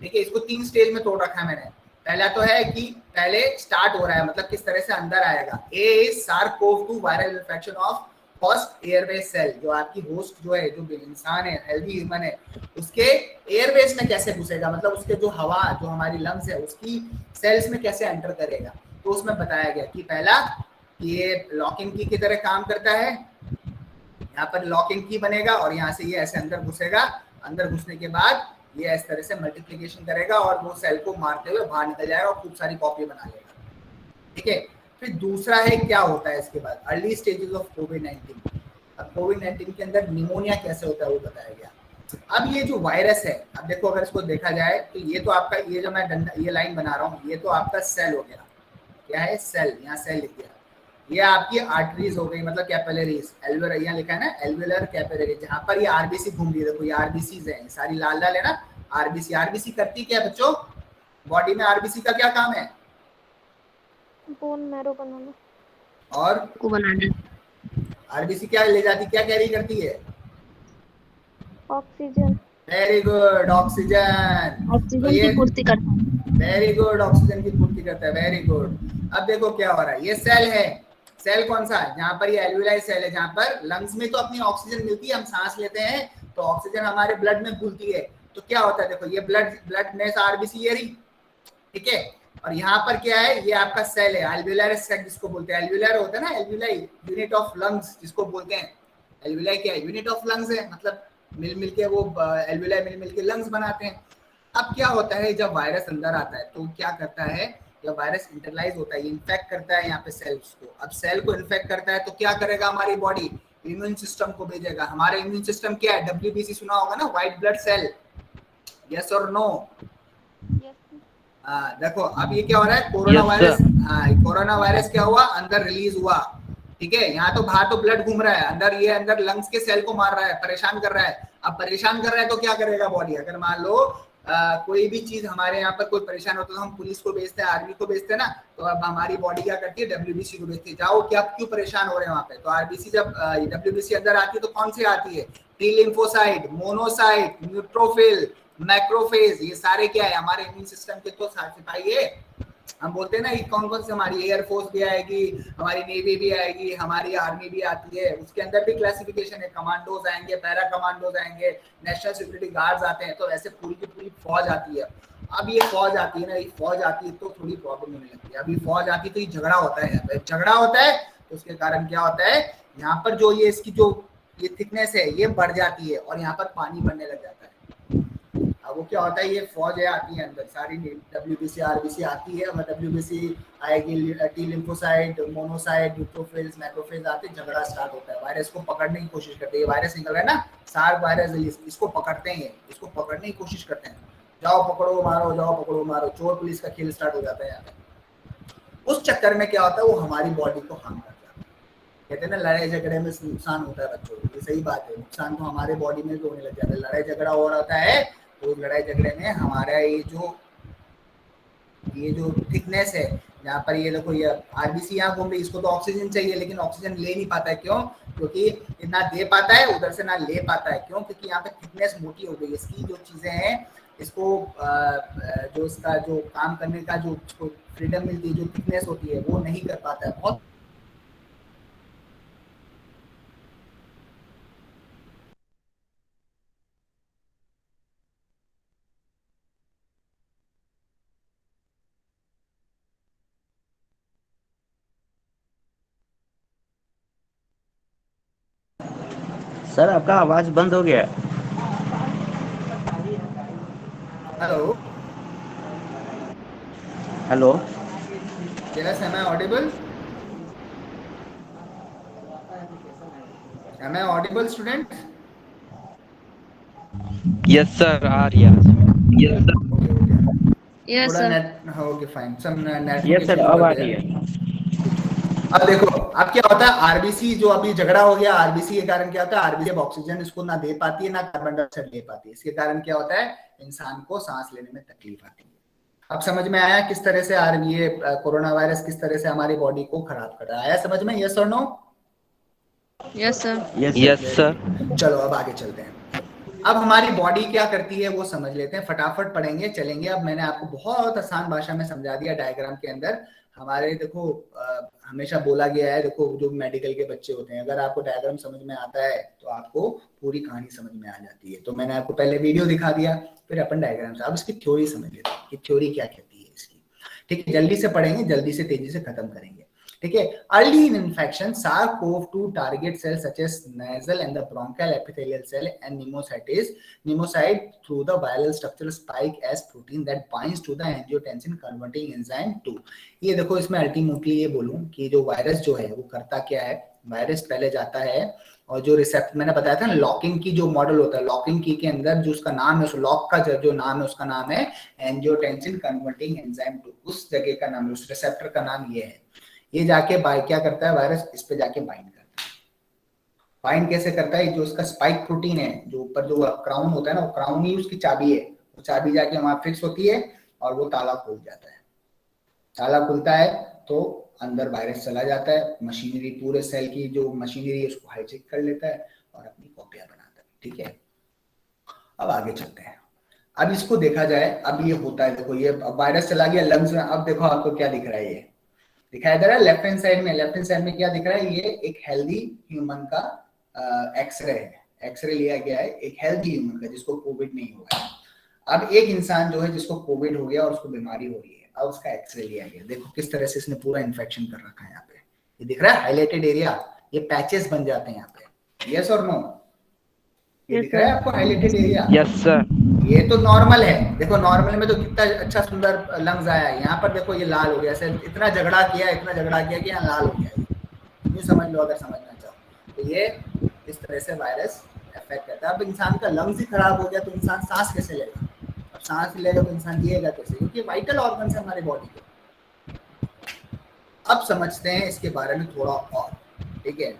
ठीक है। इसको 3 स्टेज में तोड़ रखा है मैंने। पहला तो है कि पहले स्टार्ट हो रहा है, मतलब किस तरह से अंदर आएगा। A is SARS-CoV-2 viral infection of host airways cell, जो आपकी होस्ट जो है, जो इंसान है, हेल्दी ह्यूमन है, उसके एयरवेज में कैसे घुसेगा, मतलब उसके जो हवा, जो हमारी लंग्स है, उसकी सेल्स में कैसे एंटर करेगा। तो उसमें बताया गया कि पहला ये लॉकिंग की तरह काम करता है, यहाँ पर लॉकिंग की बनेगा और यहाँ से ये ऐसे अंदर घुसेगा, अंदर घुसने के बाद ये इस तरह से मल्टीप्लिकेशन करेगा और वो सेल को मारते हुए बाहर निकल जाएगा और खूब सारी कॉपी बना लेगा, ठीक है। फिर दूसरा है क्या होता है इसके बाद, अर्ली स्टेजेस ऑफ कोविड-19। अब कोविड-19 के अंदर निमोनिया कैसे होता है वो बताया गया। अब ये जो वायरस है, अब देखो अगर इसको देखा जाए तो ये तो आपका, ये जो मैं ये लाइन बना रहा हूँ, ये तो आपका सेल हो गया, क्या है सेल, यहाँ सेल लिख दिया। ये आपकी आर्टरीज हो गई, मतलब कैपिलरीज, एल्वेलर यहाँ लिखा है ना, एल्वेलर कैपिलरी, जहाँ पर ये आरबीसी घूम रही है, देखो ये आरबीसीज है, सारी लाल लाल है ना आरबीसी। आरबीसी करती क्या है बच्चों, बॉडी में आरबीसी का क्या काम है, बोन मैरो बनाना और को बनाना, आरबीसी क्या ले जाती, क्या कैरी करती है, oxygen. Very good, oxygen. Oxygen की पूर्ति करता है। वेरी गुड, ऑक्सीजन की पूर्ति करता है, वेरी गुड। अब देखो क्या हो रहा है, ये सेल है, सेल कौन सा है, जहाँ पर ये एल्वियोलाई सेल है, जहाँ पर लंग्स में तो अपनी ऑक्सीजन मिलती है, हम सांस लेते हैं तो ऑक्सीजन हमारे ब्लड में घुलती है, तो क्या होता है, देखो ये ब्लड में आरबीसी ये रही, ठीक है। और यहाँ पर क्या है, ये आपका सेल है, एल्वियोलर सेल जिसको बोलते हैं, एल्वियोलर होता है ना, एल्वियोलाई यूनिट ऑफ लंग्स जिसको बोलते हैं। एल्वियोलाई क्या है, यूनिट ऑफ लंग्स है, मतलब मिल के वो एल्वियोलाई मिल के लंग्स बनाते हैं। अब क्या होता है, जब वायरस अंदर आता है तो क्या करता है, जब वायरस इंटरलाइज होता है, ये इन्फेक्ट करता है यहाँ पे सेल्स को। अब सेल को इन्फेक्ट करता है तो क्या करेगा, हमारी बॉडी इम्यून सिस्टम को भेजेगा। हमारा इम्यून सिस्टम क्या है, WBC सुना होगा ना, व्हाइट ब्लड सेल, यस और नो। देखो अब ये क्या हो रहा है, कोरोना वायरस, कोरोना वायरस क्या हुआ, अंदर रिलीज हुआ, ठीक है। यहाँ तो बाहर तो ब्लड घूम रहा है, अंदर ये अंदर लंग्स के सेल को मार रहा है, परेशान कर रहा है। अब परेशान कर रहा है तो क्या करेगा बॉडी, अगर मान लो कोई भी चीज हमारे यहाँ पर कोई परेशान होता है तो हम पुलिस को भेजते हैं, आर्मी को भेजते हैं ना, तो अब हमारी बॉडी क्या करती है, WBC को भेजती है, जाओ क्या क्यों परेशान हो रहे हैं वहाँ पे। तो आरबीसी जब WBC अंदर आती है तो कौन सी आती है, T lymphocyte, monocyte, neutrophil, macrophage, ये सारे क्या है, हमारे इम्यून सिस्टम के तो सिपाही है। हम बोलते हैं ना, ये कौन कौन से, हमारी एयरफोर्स भी आएगी, हमारी नेवी भी आएगी, हमारी आर्मी भी आती है, उसके अंदर भी क्लासिफिकेशन है, कमांडोज आएंगे, पैरा कमांडोज आएंगे, नेशनल सिक्योरिटी गार्ड्स आते हैं, तो ऐसे पूरी की पूरी फौज आती है। अब ये फौज आती है ना, ये फौज आती है तो थोड़ी प्रॉब्लम होने लगती है। अभी फौज आती है तो ये झगड़ा होता है, झगड़ा होता है तो उसके कारण क्या होता है, यहाँ पर जो ये इसकी जो ये थिकनेस है ये बढ़ जाती है और यहाँ पर पानी बनने लग जाता है। अब वो क्या होता है, ये फौज है आती है अंदर, सारी WBC आरबीसी आती है, WBC आएगी, T lymphocyte, monocyte, neutrophils, macrophage आते, झगड़ा स्टार्ट होता है, वायरस को पकड़ने की कोशिश करते हैं। वायरस निकल रहा है ना, सार्क वायरस, इसको पकड़ते हैं, इसको पकड़ने की कोशिश करते हैं, जाओ पकड़ो मारो, जाओ पकड़ो मारो, चोर पुलिस का खेल स्टार्ट हो जाता है यहाँ पे। उस चक्कर में क्या होता है, वो हमारी बॉडी को हार्म करता है। कहते हैं ना, लड़ाई झगड़े में नुकसान होता है बच्चों, ये सही बात है, नुकसान तो हमारे बॉडी में भी होने लग जाता है। लड़ाई झगड़ा हो रहा होता है तो लड़ाई झगड़े में हमारा ये जो थिकनेस है, जहाँ पर ये देखो ये आरबीसी यहाँ घूम रही, इसको तो ऑक्सीजन चाहिए लेकिन ऑक्सीजन ले नहीं पाता है, क्यों, क्योंकि ना दे पाता है उधर से ना ले पाता है, क्यों, क्योंकि यहाँ पे थिकनेस मोटी हो गई, इसकी जो चीजें हैं, इसको जो इसका जो काम करने का जो फ्रीडम मिलती है, जो थिकनेस होती है, वो नहीं कर पाता है। बहुत सर आपका आवाज बंद हो गया। Hello hello, yes, am I audible, am I audible student? Yes sir, आ रही है। यस सर, यस थोड़ा सर, नेट, ओके फाइन, सब नेट। यस सर अब आ रही है। अब देखो अब क्या होता है, आरबीसी जो अभी झगड़ा हो गया, आरबीसी के कारण क्या होता है, आरबीसी अब ऑक्सीजन इसको ना दे पाती है, ना कार्बन डाइऑक्साइड ले पाती है, इसके कारण क्या होता है, इंसान को सांस लेने में तकलीफ आती है। अब समझ में आया किस तरह से ये कोरोना वायरस किस तरह से हमारी बॉडी को खराब कर रहा है? आया समझ में? यस और no? Yes sir. Yes sir. चलो अब आगे चलते हैं। अब हमारी बॉडी क्या करती है वो समझ लेते हैं, फटाफट पढ़ेंगे चलेंगे। अब मैंने आपको बहुत आसान भाषा में समझा दिया डायग्राम के अंदर। हमारे देखो हमेशा बोला गया है, देखो जो मेडिकल के बच्चे होते हैं, अगर आपको डायग्राम समझ में आता है तो आपको पूरी कहानी समझ में आ जाती है। तो मैंने आपको पहले वीडियो दिखा दिया, फिर अपन डायग्राम से अब इसकी थ्योरी समझ लेते हैं कि थ्योरी क्या कहती है इसकी। ठीक है, जल्दी से पढ़ेंगे, जल्दी से तेजी से खत्म करेंगे। ठीक है, early in infection SARS-CoV-2 target cells such as nasal and the bronchial epithelial cell and pneumocyte through the viral structural spike as protein that binds to the angiotensin converting enzyme 2। ये देखो इसमें अल्टीमेटली ये बोलूं कि जो वायरस जो है वो करता क्या है, वायरस पहले जाता है और जो रिसेप्टर मैंने बताया था ना, लॉकिंग की जो मॉडल होता है, लॉकिंग की के अंदर जो उसका नाम है, उस लॉक का जो नाम है उसका नाम है एंजियोटेंसिन कन्वर्टिंग एंजाइम 2। उस जगह का नाम, उस रिसेप्टर का नाम ये है। ये जाके क्या करता है वायरस, इस पे जाके बाइंड करता है। बाइंड कैसे करता है? जो उसका स्पाइक प्रोटीन है, जो ऊपर जो क्राउन होता है ना, वो क्राउन ही उसकी चाबी है। वो चाबी जाके वहां फिक्स होती है और वो ताला खुल जाता है। ताला खुलता है तो अंदर वायरस चला जाता है, मशीनरी पूरे सेल की जो मशीनरी है उसको हाईजेक कर लेता है और अपनी कॉपियां बनाता है। ठीक है, अब आगे चलते हैं। अब इसको देखा जाए, अब ये होता है, देखो ये वायरस चला गया लंग्स में। अब देखो आपको क्या दिख रहा है, ये दिखाई दे रहा है लेफ्ट हैंड साइड में। लेफ्ट हैंड साइड में क्या दिख रहा है? ये एक हेल्दी ह्यूमन का एक्सरे है। एक्सरे लिया गया है एक हेल्दी ह्यूमन का जिसको कोविड नहीं हुआ है। अब एक इंसान जो है जिसको कोविड हो गया और उसको बीमारी हो रही है, अब उसका एक्सरे लिया गया। देखो किस तरह से इसने पूरा इन्फेक्शन कर रखा है। यहाँ पे ये दिख रहा है हाईलाइटेड एरिया, ये पैचेस बन जाते हैं यहाँ पे। यस और नो? ये दिख रहा है आपको हाईलाइटेड एरिया? Yes sir. ये तो नॉर्मल है, देखो नॉर्मल में तो कितना अच्छा सुंदर लंग्स आया है। यहाँ पर देखो ये लाल हो गया, ऐसे इतना झगड़ा किया कि यहाँ लाल हो गया। यूँ समझ लो अगर समझना चाहो तो। ये इस तरह से वायरस अफेक्ट करता है। अब इंसान का लंग्स ही खराब हो गया तो इंसान सांस कैसे लेगा? अब सांस लेगा तो इंसान जिएगा कैसे? क्योंकि वाइटल ऑर्गन है हमारे बॉडी के। अब समझते हैं इसके बारे में थोड़ा और। ठीक है,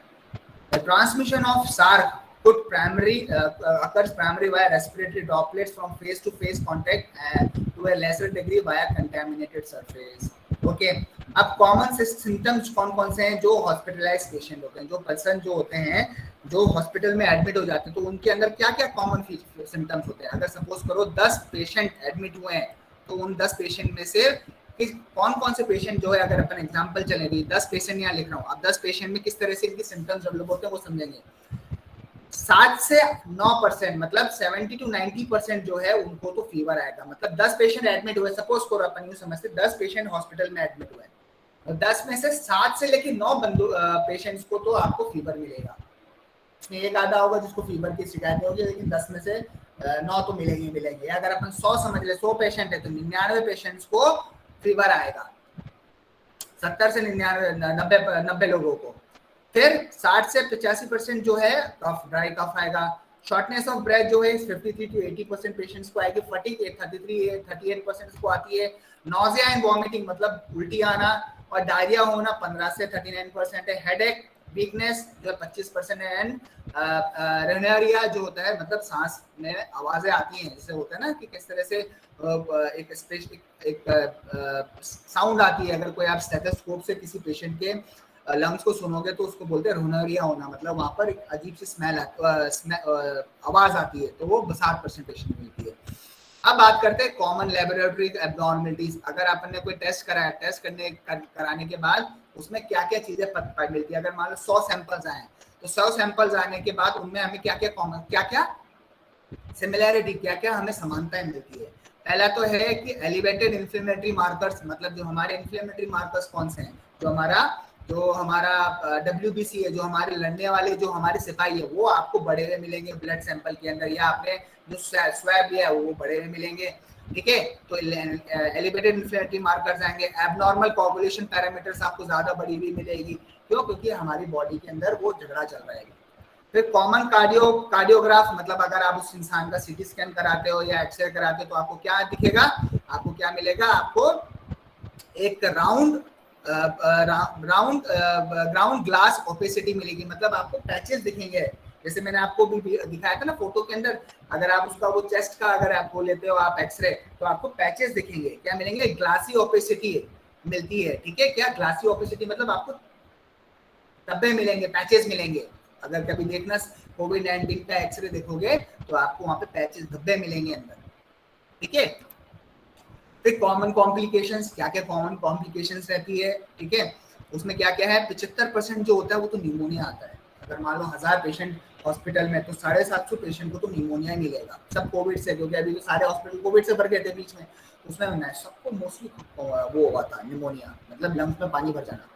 the transmission of SARS occurs primarily via respiratory droplets from face-to-face contact and to a lesser degree via contaminated surface. Okay. अब कॉमन से सिम्टम्स कौन कौन से हैं? जो हॉस्पिटलाइज्ड पेशेंट होते हैं, जो पर्सन जो होते हैं जो हॉस्पिटल में एडमिट हो जाते हैं, तो उनके अंदर क्या क्या कॉमन सिम्टम्स होते हैं? अगर सपोज करो 10 पेशेंट एडमिट हुए हैं तो उन 10 पेशेंट में से कौन कौन से पेशेंट जो है, अगर अपन एग्जाम्पल चले, 10 पेशेंट यहाँ लिख रहा हूँ। अब 10 पेशेंट में किस तरह से इनके सिम्टम्स डेवलप होते हैं वो समझेंगे। 7 से 9% मतलब 70 to 90% जो है उनको तो फीवर आएगा। मतलब 10 पेशेंट एडमिट हुए, सपोज करो अपन यूँ समझते 10 पेशेंट हॉस्पिटल में एडमिट हुए, तो 10 में से 7 से लेकर 9 पेशेंट्स को तो आपको फीवर मिलेगा। इसमें एक आधा होगा जिसको फीवर की शिकायत होगी, लेकिन 10 में से 9 तो मिलेंगे। अगर अपन 100 समझ ले, 100 पेशेंट है तो 99 पेशेंट्स को फीवर आएगा, 70 से 90 लोगों को। फिर 60 से 85% जो है कफ, ड्राई कफ आएगा। शॉर्टनेस ऑफ ब्रेथ जो है 53 to 80% पेशेंट्स को आएगी। फटीग 38% को आती है। नोजिया एंड वॉमिटिंग मतलब उल्टी आना और डायरिया होना 15 से 39% है। हेडेक, वीकनेस जो 25% है। एंड रेनेरिया जो होता है मतलब सांस में आवाजें आती हैं, जैसे होता है ना कि किस तरह से एक साउंड आती है। अगर कोई आप स्टेथोस्कोप से किसी पेशेंट के लंग्स को सुनोगे तो उसको बोलते हैं रोनेरिया होना, मतलब वहां पर एक अजीब सी आवाज आती है, तो वो 60% पेशेंट मिलती है। अब बात करते हैं कॉमन लैबोरेटरी एब्नॉर्मलिटीज। अगर आपने कोई टेस्ट कराया, टेस्ट कराने के बाद उसमें क्या क्या चीजें मिलती है। अगर मान लो 100 सैंपल्स आए तो 100 सैंपल्स आने के बाद उनमें हमें क्या क्या कॉमन, क्या क्या सिमिलैरिटी, क्या क्या हमें समानताएं मिलती है। पहला तो है कि एलिवेटेड इन्फ्लेमेटरी मार्कर्स, मतलब जो हमारे इन्फ्लेमेटरी मार्कर्स कौन से हैं, जो हमारा WBC है, जो हमारे लड़ने वाले जो हमारे सिपाही है, वो आपको बढ़े हुए मिलेंगे ब्लड सैंपल के अंदर, या आपने जो स्वैब लिया है वो बढ़े हुए मिलेंगे। ठीक है, तो एलिवेटेड इन्फ्लेमेटरी मार्कर्स आएंगे। एबनॉर्मल कोगुलेशन पैरामीटर्स आपको ज्यादा बढ़ी हुई मिलेगी। क्यों? क्योंकि हमारी बॉडी के अंदर वो झगड़ा चल रहा है। फिर कॉमन कार्डियोग्राफ, मतलब अगर आप उस इंसान का CT स्कैन कराते हो या एक्सरे कराते हो तो आपको क्या दिखेगा, आपको क्या मिलेगा? आपको एक ग्राउंड ग्लास ओपेसिटी मिलेगी, मतलब आपको पैचेस दिखेंगे जैसे मैंने आपको भी दिखाया था ना फोटो के अंदर, अगर आप उसका वो चेस्ट का अगर आपको लेते हो आप एक्सरे, तो आपको पैचेस दिखेंगे, क्या मिलेंगे, ग्लासी ओपेसिटी मिलती है, ठीक है। क्या ग्लासी ओपेसिटी मतलब आपको धब्बे मिलेंगे, पैचेस मिलेंगे। अगर कभी देखना कोविड-19 का एक्सरे देखोगे तो आपको वहां पे पैचेस, धब्बे मिलेंगे अंदर, ठीक है। फिर कॉमन कॉम्प्लिकेशंस, क्या क्या कॉमन कॉम्प्लिकेशंस रहती है, ठीक है। उसमें क्या क्या है, 75% जो होता है वो तो निमोनिया आता है। अगर मान लो 1000 पेशेंट हॉस्पिटल में, तो 750 पेशेंट को तो निमोनिया ही मिलेगा, सब कोविड से, क्योंकि अभी तो सारे हॉस्पिटल कोविड से भर गए थे बीच में, उसमें सबको मोस्टली वो हुआ था निमोनिया, मतलब लंग्स में पानी भर जाना।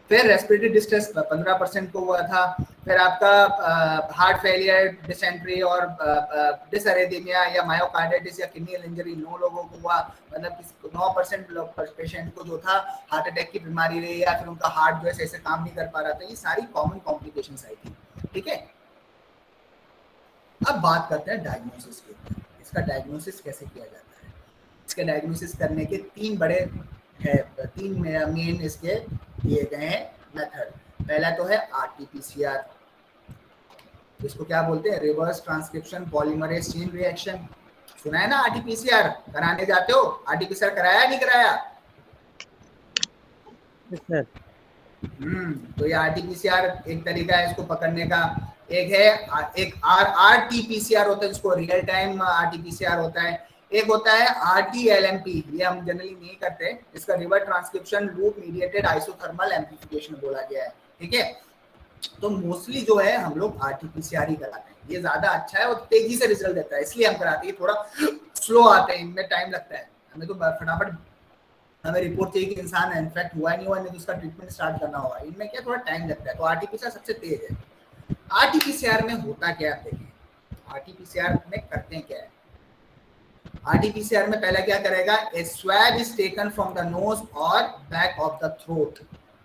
फिर रेस्पिरेटरी डिस्ट्रेस 15% को हुआ था। फिर आपका हार्ट फेलियर, डिसेंट्री और डिसअरेथमिया या मायोकार्डाइटिस या किडनी इंजरी 9 लोगों को हुआ, मतलब 9% पेशेंट को जो था हार्ट अटैक की बीमारी रही, या फिर उनका हार्ट जो है ऐसे काम नहीं कर पा रहा था। ये सारी कॉमन कॉम्प्लिकेशंस आई थी, ठीक है। अब बात करते हैं डायग्नोसिस के ऊपर, इसका डायग्नोसिस कैसे किया जाता है। इसके डायग्नोसिस करने के 3 बड़े है, 3 मेन इसके दिए गए हैं मेथड। पहला तो है RT-PCR, इसको क्या बोलते हैं, reverse transcription polymerase chain reaction. सुना है ना RT-PCR, कराने जाते हो, RT-PCR कराया नहीं कराया? तो ये RT-PCR एक तरीका है इसको पकड़ने का। एक है एक RT-PCR होता है जिसको रियल टाइम RT-PCR होता है। एक होता है RT-LMP, ये हम जनरली नहीं करते, इसका reverse transcription loop mediated isothermal amplification बोला गया है, ठीक है। तो मोस्टली जो है हम लोग RT-PCR ही कराते हैं, ये ज्यादा अच्छा है और तेजी से रिजल्ट देता है, इसलिए हम कराते हैं। थोड़ा स्लो आते हैं, इनमें टाइम लगता है, हमें तो फटाफट हमें रिपोर्ट चाहिए कि इंसान इन्फेक्ट हुआ नहीं हुआ, नहीं तो उसका ट्रीटमेंट स्टार्ट करना होगा। इनमें क्या थोड़ा टाइम लगता है, तो RT-PCR सबसे तेज है। RT-PCR में होता क्या है, देखिए RT-PCR में करते हैं क्या है। RT-PCR में पहला क्या करेगा, a swab is taken from the nose और बैक ऑफ द थ्रोट।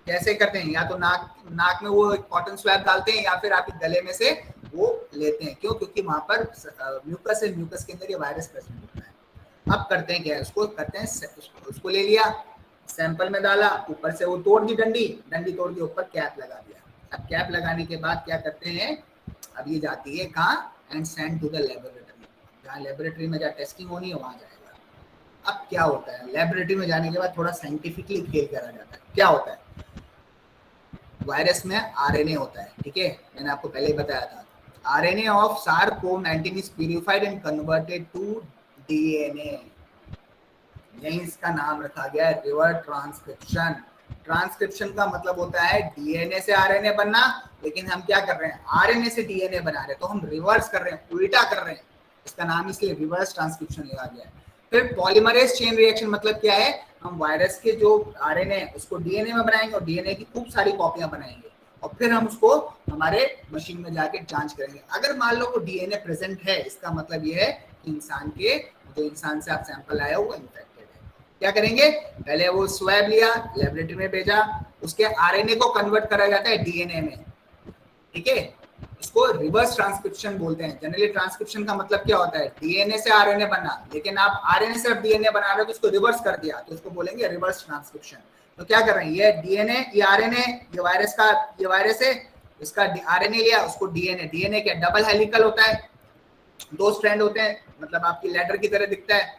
कैसे करते हैं, या तो नाक में वो कॉटन स्वैब डालते हैं, या फिर आपके गले में से वो लेते हैं। क्यों? क्योंकि वहां पर म्यूकस है, म्यूकस के अंदर ये वायरस प्रेजेंट होता है। अब करते हैं क्या, उसको करते हैं, उसको ले लिया, सैंपल में डाला, ऊपर से वो तोड़ दी डंडी तोड़ के ऊपर कैप लगा दिया। अब कैप लगाने के बाद क्या करते हैं, अब ये जाती है कहाँ, and send to the laboratory, जहाँ लेबोरेटरी में जहाँ टेस्टिंग होनी है वहां जाएगा। अब क्या होता है, लेबोरेटरी में जाने के बाद थोड़ा साइंटिफिकली खेल करा जाता है। क्या होता है, वायरस में RNA होता है, ठीक है, मैंने आपको पहले ही बताया था। RNA of SARS-CoV-19 is purified and converted to DNA, यही इसका नाम रखा गया है रिवर्स ट्रांसक्रिप्शन। ट्रांसक्रिप्शन का मतलब होता है DNA से RNA बनना, लेकिन हम क्या कर रहे हैं, RNA से DNA बना रहे हैं, तो हम रिवर्स कर रहे हैं, उल्टा कर रहे हैं, इसका नाम इसलिए रिवर्स ट्रांसक्रिप्शन लिया गया है। फिर पॉलीमरेज चेन रिएक्शन मतलब क्या है, हम वायरस के जो RNA है उसको DNA में बनाएंगे और DNA की खूब सारी कॉपियां बनाएंगे, और फिर हम उसको हमारे मशीन में जाके जांच करेंगे। अगर मान लो वो DNA प्रेजेंट है, इसका मतलब ये है कि इंसान के, जो इंसान से आप सैंपल आया वो इन्फेक्टेड है। क्या करेंगे, पहले वो स्वैब लिया, लेबोरेटरी में भेजा, उसके RNA को कन्वर्ट करा जाता है DNA में, ठीक है, इसको रिवर्स ट्रांसक्रिप्शन बोलते हैं। जनरली ट्रांसक्रिप्शन का मतलब क्या होता है, DNA से RNA बनना, लेकिन आप RNA से DNA बना रहे हो तो इसको रिवर्स कर दिया, तो इसको बोलेंगे रिवर्स ट्रांसक्रिप्शन। तो क्या कर रहे हैं, ये DNA, ये RNA, ये वायरस का, ये वायरस है, इसका RNA लिया, उसको DNA क्या डबल हेलिकल होता है, 2 स्ट्रैंड होते हैं, मतलब आपकी लैडर की तरह दिखता है।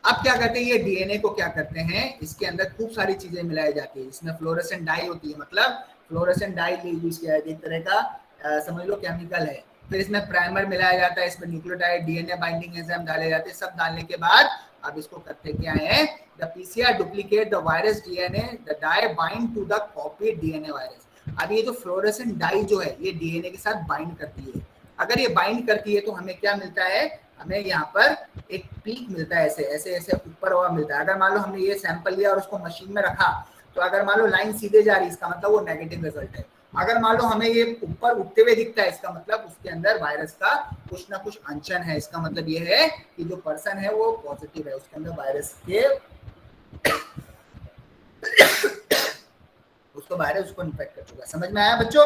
अब क्या करते हैं, ये DNA को क्या करते हैं, इसके अंदर खूब सारी चीजें मिलाई जाती है, इसमें फ्लोरेसेंट डाई होती है, मतलब फ्लोरेसेंट डाई यूज किया है, एक तरह का समझ लो केमिकल है। फिर इसमें प्राइमर मिलाया जाता है, इसमें न्यूक्लियोटाइड, DNA बाइंडिंग एंजाइम डाले जाते हैं, सब डालने के बाद अब इसको करते क्या है, the PCR duplicate the virus DNA, the dye bind to the copied DNA virus. अब ये जो फ्लोरेसेंट डाई जो है ये DNA के साथ बाइंड करती है। अगर ये बाइंड करती है तो हमें क्या मिलता है, हमें यहाँ पर एक पीक मिलता है, ऐसे ऐसे ऐसे ऊपर हुआ मिलता है। अगर मान लो हमने ये सैंपल लिया और उसको मशीन में रखा, तो अगर मान लो लाइन सीधे जा रही है, इसका मतलब वो नेगेटिव रिजल्ट है। अगर मान लो हमें ये ऊपर उठते हुए दिखता है, इसका मतलब उसके अंदर वायरस का कुछ ना कुछ अंशन है, इसका मतलब ये है कि जो पर्सन है वो पॉजिटिव है, उसके अंदर वायरस के उसको वायरस उसको इन्फेक्ट कर चुका है। समझ में आया बच्चों?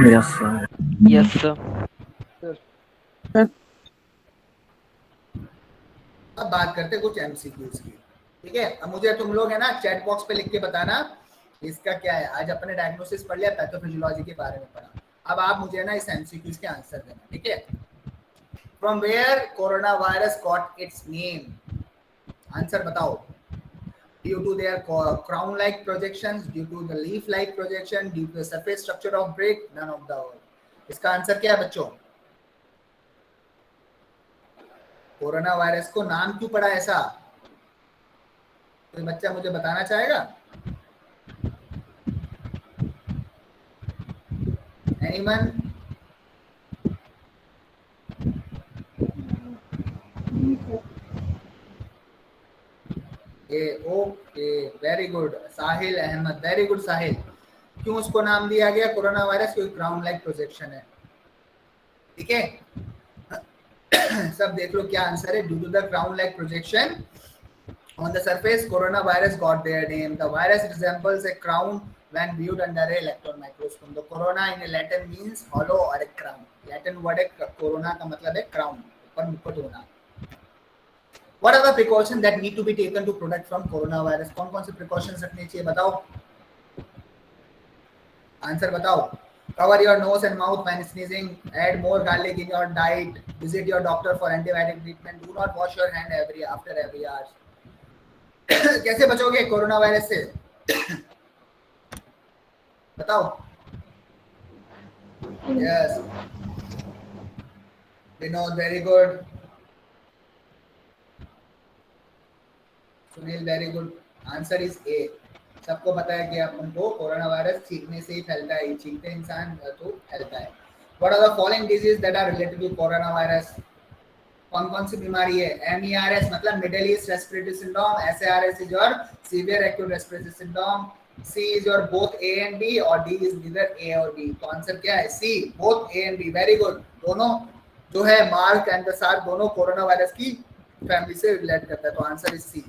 Yes sir. Yes sir. अब बात करते हैं कुछ MCQs की, ठीक है। अब मुझे तुम लोग है ना चैट बॉक्स पे लिख के बताना इसका क्या है? आज अपने डायग्नोसिस पढ़ लिया, पैथोफिजियोलॉजी के बारे में पढ़ा। अब आप मुझे ना इस एमसीक्यूज के आंसर देना, ठीक है? From where corona virus got its name? Answer बताओ। Due to their crown-like projections, due to the leaf-like projection, due to the surface structure of brick, none of the above. इसका आंसर क्या है बच्चों? कोरोना वायरस को नाम क्यों पड़ा ऐसा? कोई बच्चा मुझे बताना चाहेगा? Anyone? Okay, very good Sahil Ahmad, very good Sahil. क्यों उसको नाम दिया गया कोरोना वायरस? क्योंकि क्राउन लाइक प्रोजेक्शन है, ठीक है? सब देख लो क्या आंसर है। Due to the crown like projection on the surface, coronavirus got their name. The virus resembles a crown when viewed under a electron microscope. The corona in Latin means hollow or a crown. Latin word है corona का मतलब है crown, ऊपर मुकुट होना। What are the precautions that need to be taken to protect from coronavirus? कौन कौन से precautions रखने चाहिए बताओ? आंसर बताओ। Cover your nose and mouth when sneezing. Add more garlic in your diet. Visit your doctor for antibiotic treatment. Do not wash your hand after every hour. कैसे बचोगे कोरोना वायरस से? बताओ। Yes, Vinod very good, Sunil very good. Answer is a. सबको पता है कि अपन को कोरोना वायरस छींकने से ही फैलता है, छींकते इंसान तो फैलता है। What are the following disease that are related to corona virus? कौन कौन सी बीमारी है? MERS मतलब middle east respiratory syndrome, SARS is your severe acute respiratory syndrome, C is your both A and B और D इज नीदर A और B। तो आंसर क्या है? C, both A and B। Very good. दोनों जो है मार्क एंड द सार दोनों कोरोना वायरस की फैमिली से रिलेट करता है, तो answer is C।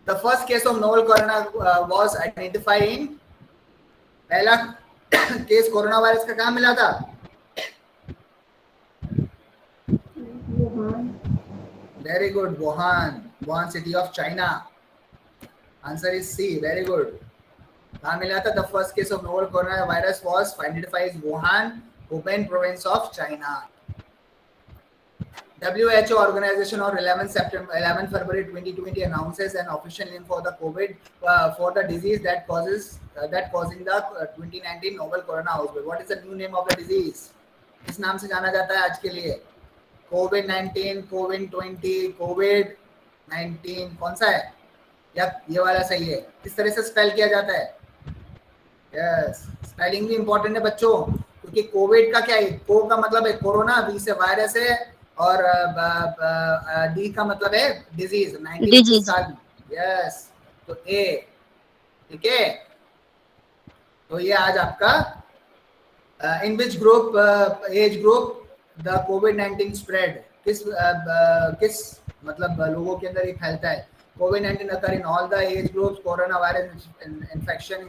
The first case of novel corona was identified in, पहला केस कोरोना वायरस का कहाँ मिला था? Very good, Wuhan city of China. Answer is C. Very good. कहाँ मिला था? The first case of novel coronavirus was identified in Wuhan, Hubei province of China. WHO organization on 11 February 2020 announces an official name for the COVID for the disease that causing the 2019 novel corona outbreak. What is the new name of the disease? किस नाम से जाना जाता है आज के लिए? COVID-19, COVID-20, COVID-19 कौन सा है? या ये वाला सही है? किस तरह से स्पेल किया जाता है? यस, स्पेलिंग भी इंपॉर्टेंट है बच्चों, क्योंकि कोविड का क्या है? को का मतलब है कोरोना, वी से वायरस है, और डी का मतलब है डिजीज, 19 साल। यस, तो ए, ठीक है? तो ये आज आपका in which group age group the COVID-19 spread, किस मतलब लोगों के अंदर ये फैलता है? COVID-19 occur in all the age groups. Coronavirus infection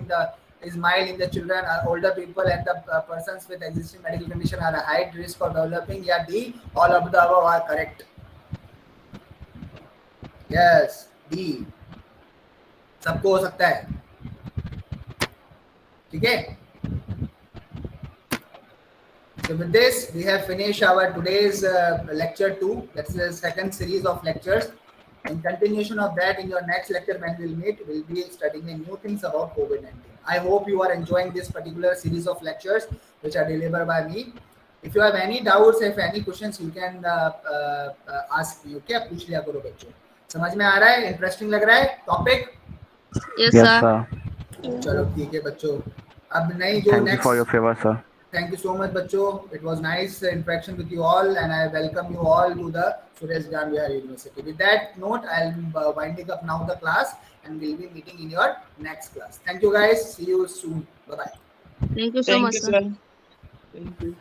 is mild in the children, older people, and the persons with existing medical condition are at high risk of developing. Yeah, D, all of the above are correct. Yes, D, सबको हो सकता है, ठीक है? So with this, we have finished our today's lecture 2. That's the second series of lectures. In continuation of that, in your next lecture when we'll meet, we'll be studying new things about COVID-19. I hope you are enjoying this particular series of lectures which are delivered by me. If you have any doubts, if any questions, you can ask me. Okay, पूछ लिया करो बच्चों। समझ में आ रहा है? इंटरेस्टिंग लग रहा है टॉपिक? Yes, sir. चलो ठीक है बच्चों। अब नहीं जो Thank you for your favor, sir. Thank you so much, बच्चों. It was nice interaction with you all, and I welcome you all to the Suresh Gyan Vihar University. With that note, I'll winding up now the class, and we'll be meeting in your next class. Thank you, guys. See you soon. Bye bye. Thank you so much, sir. Thank you.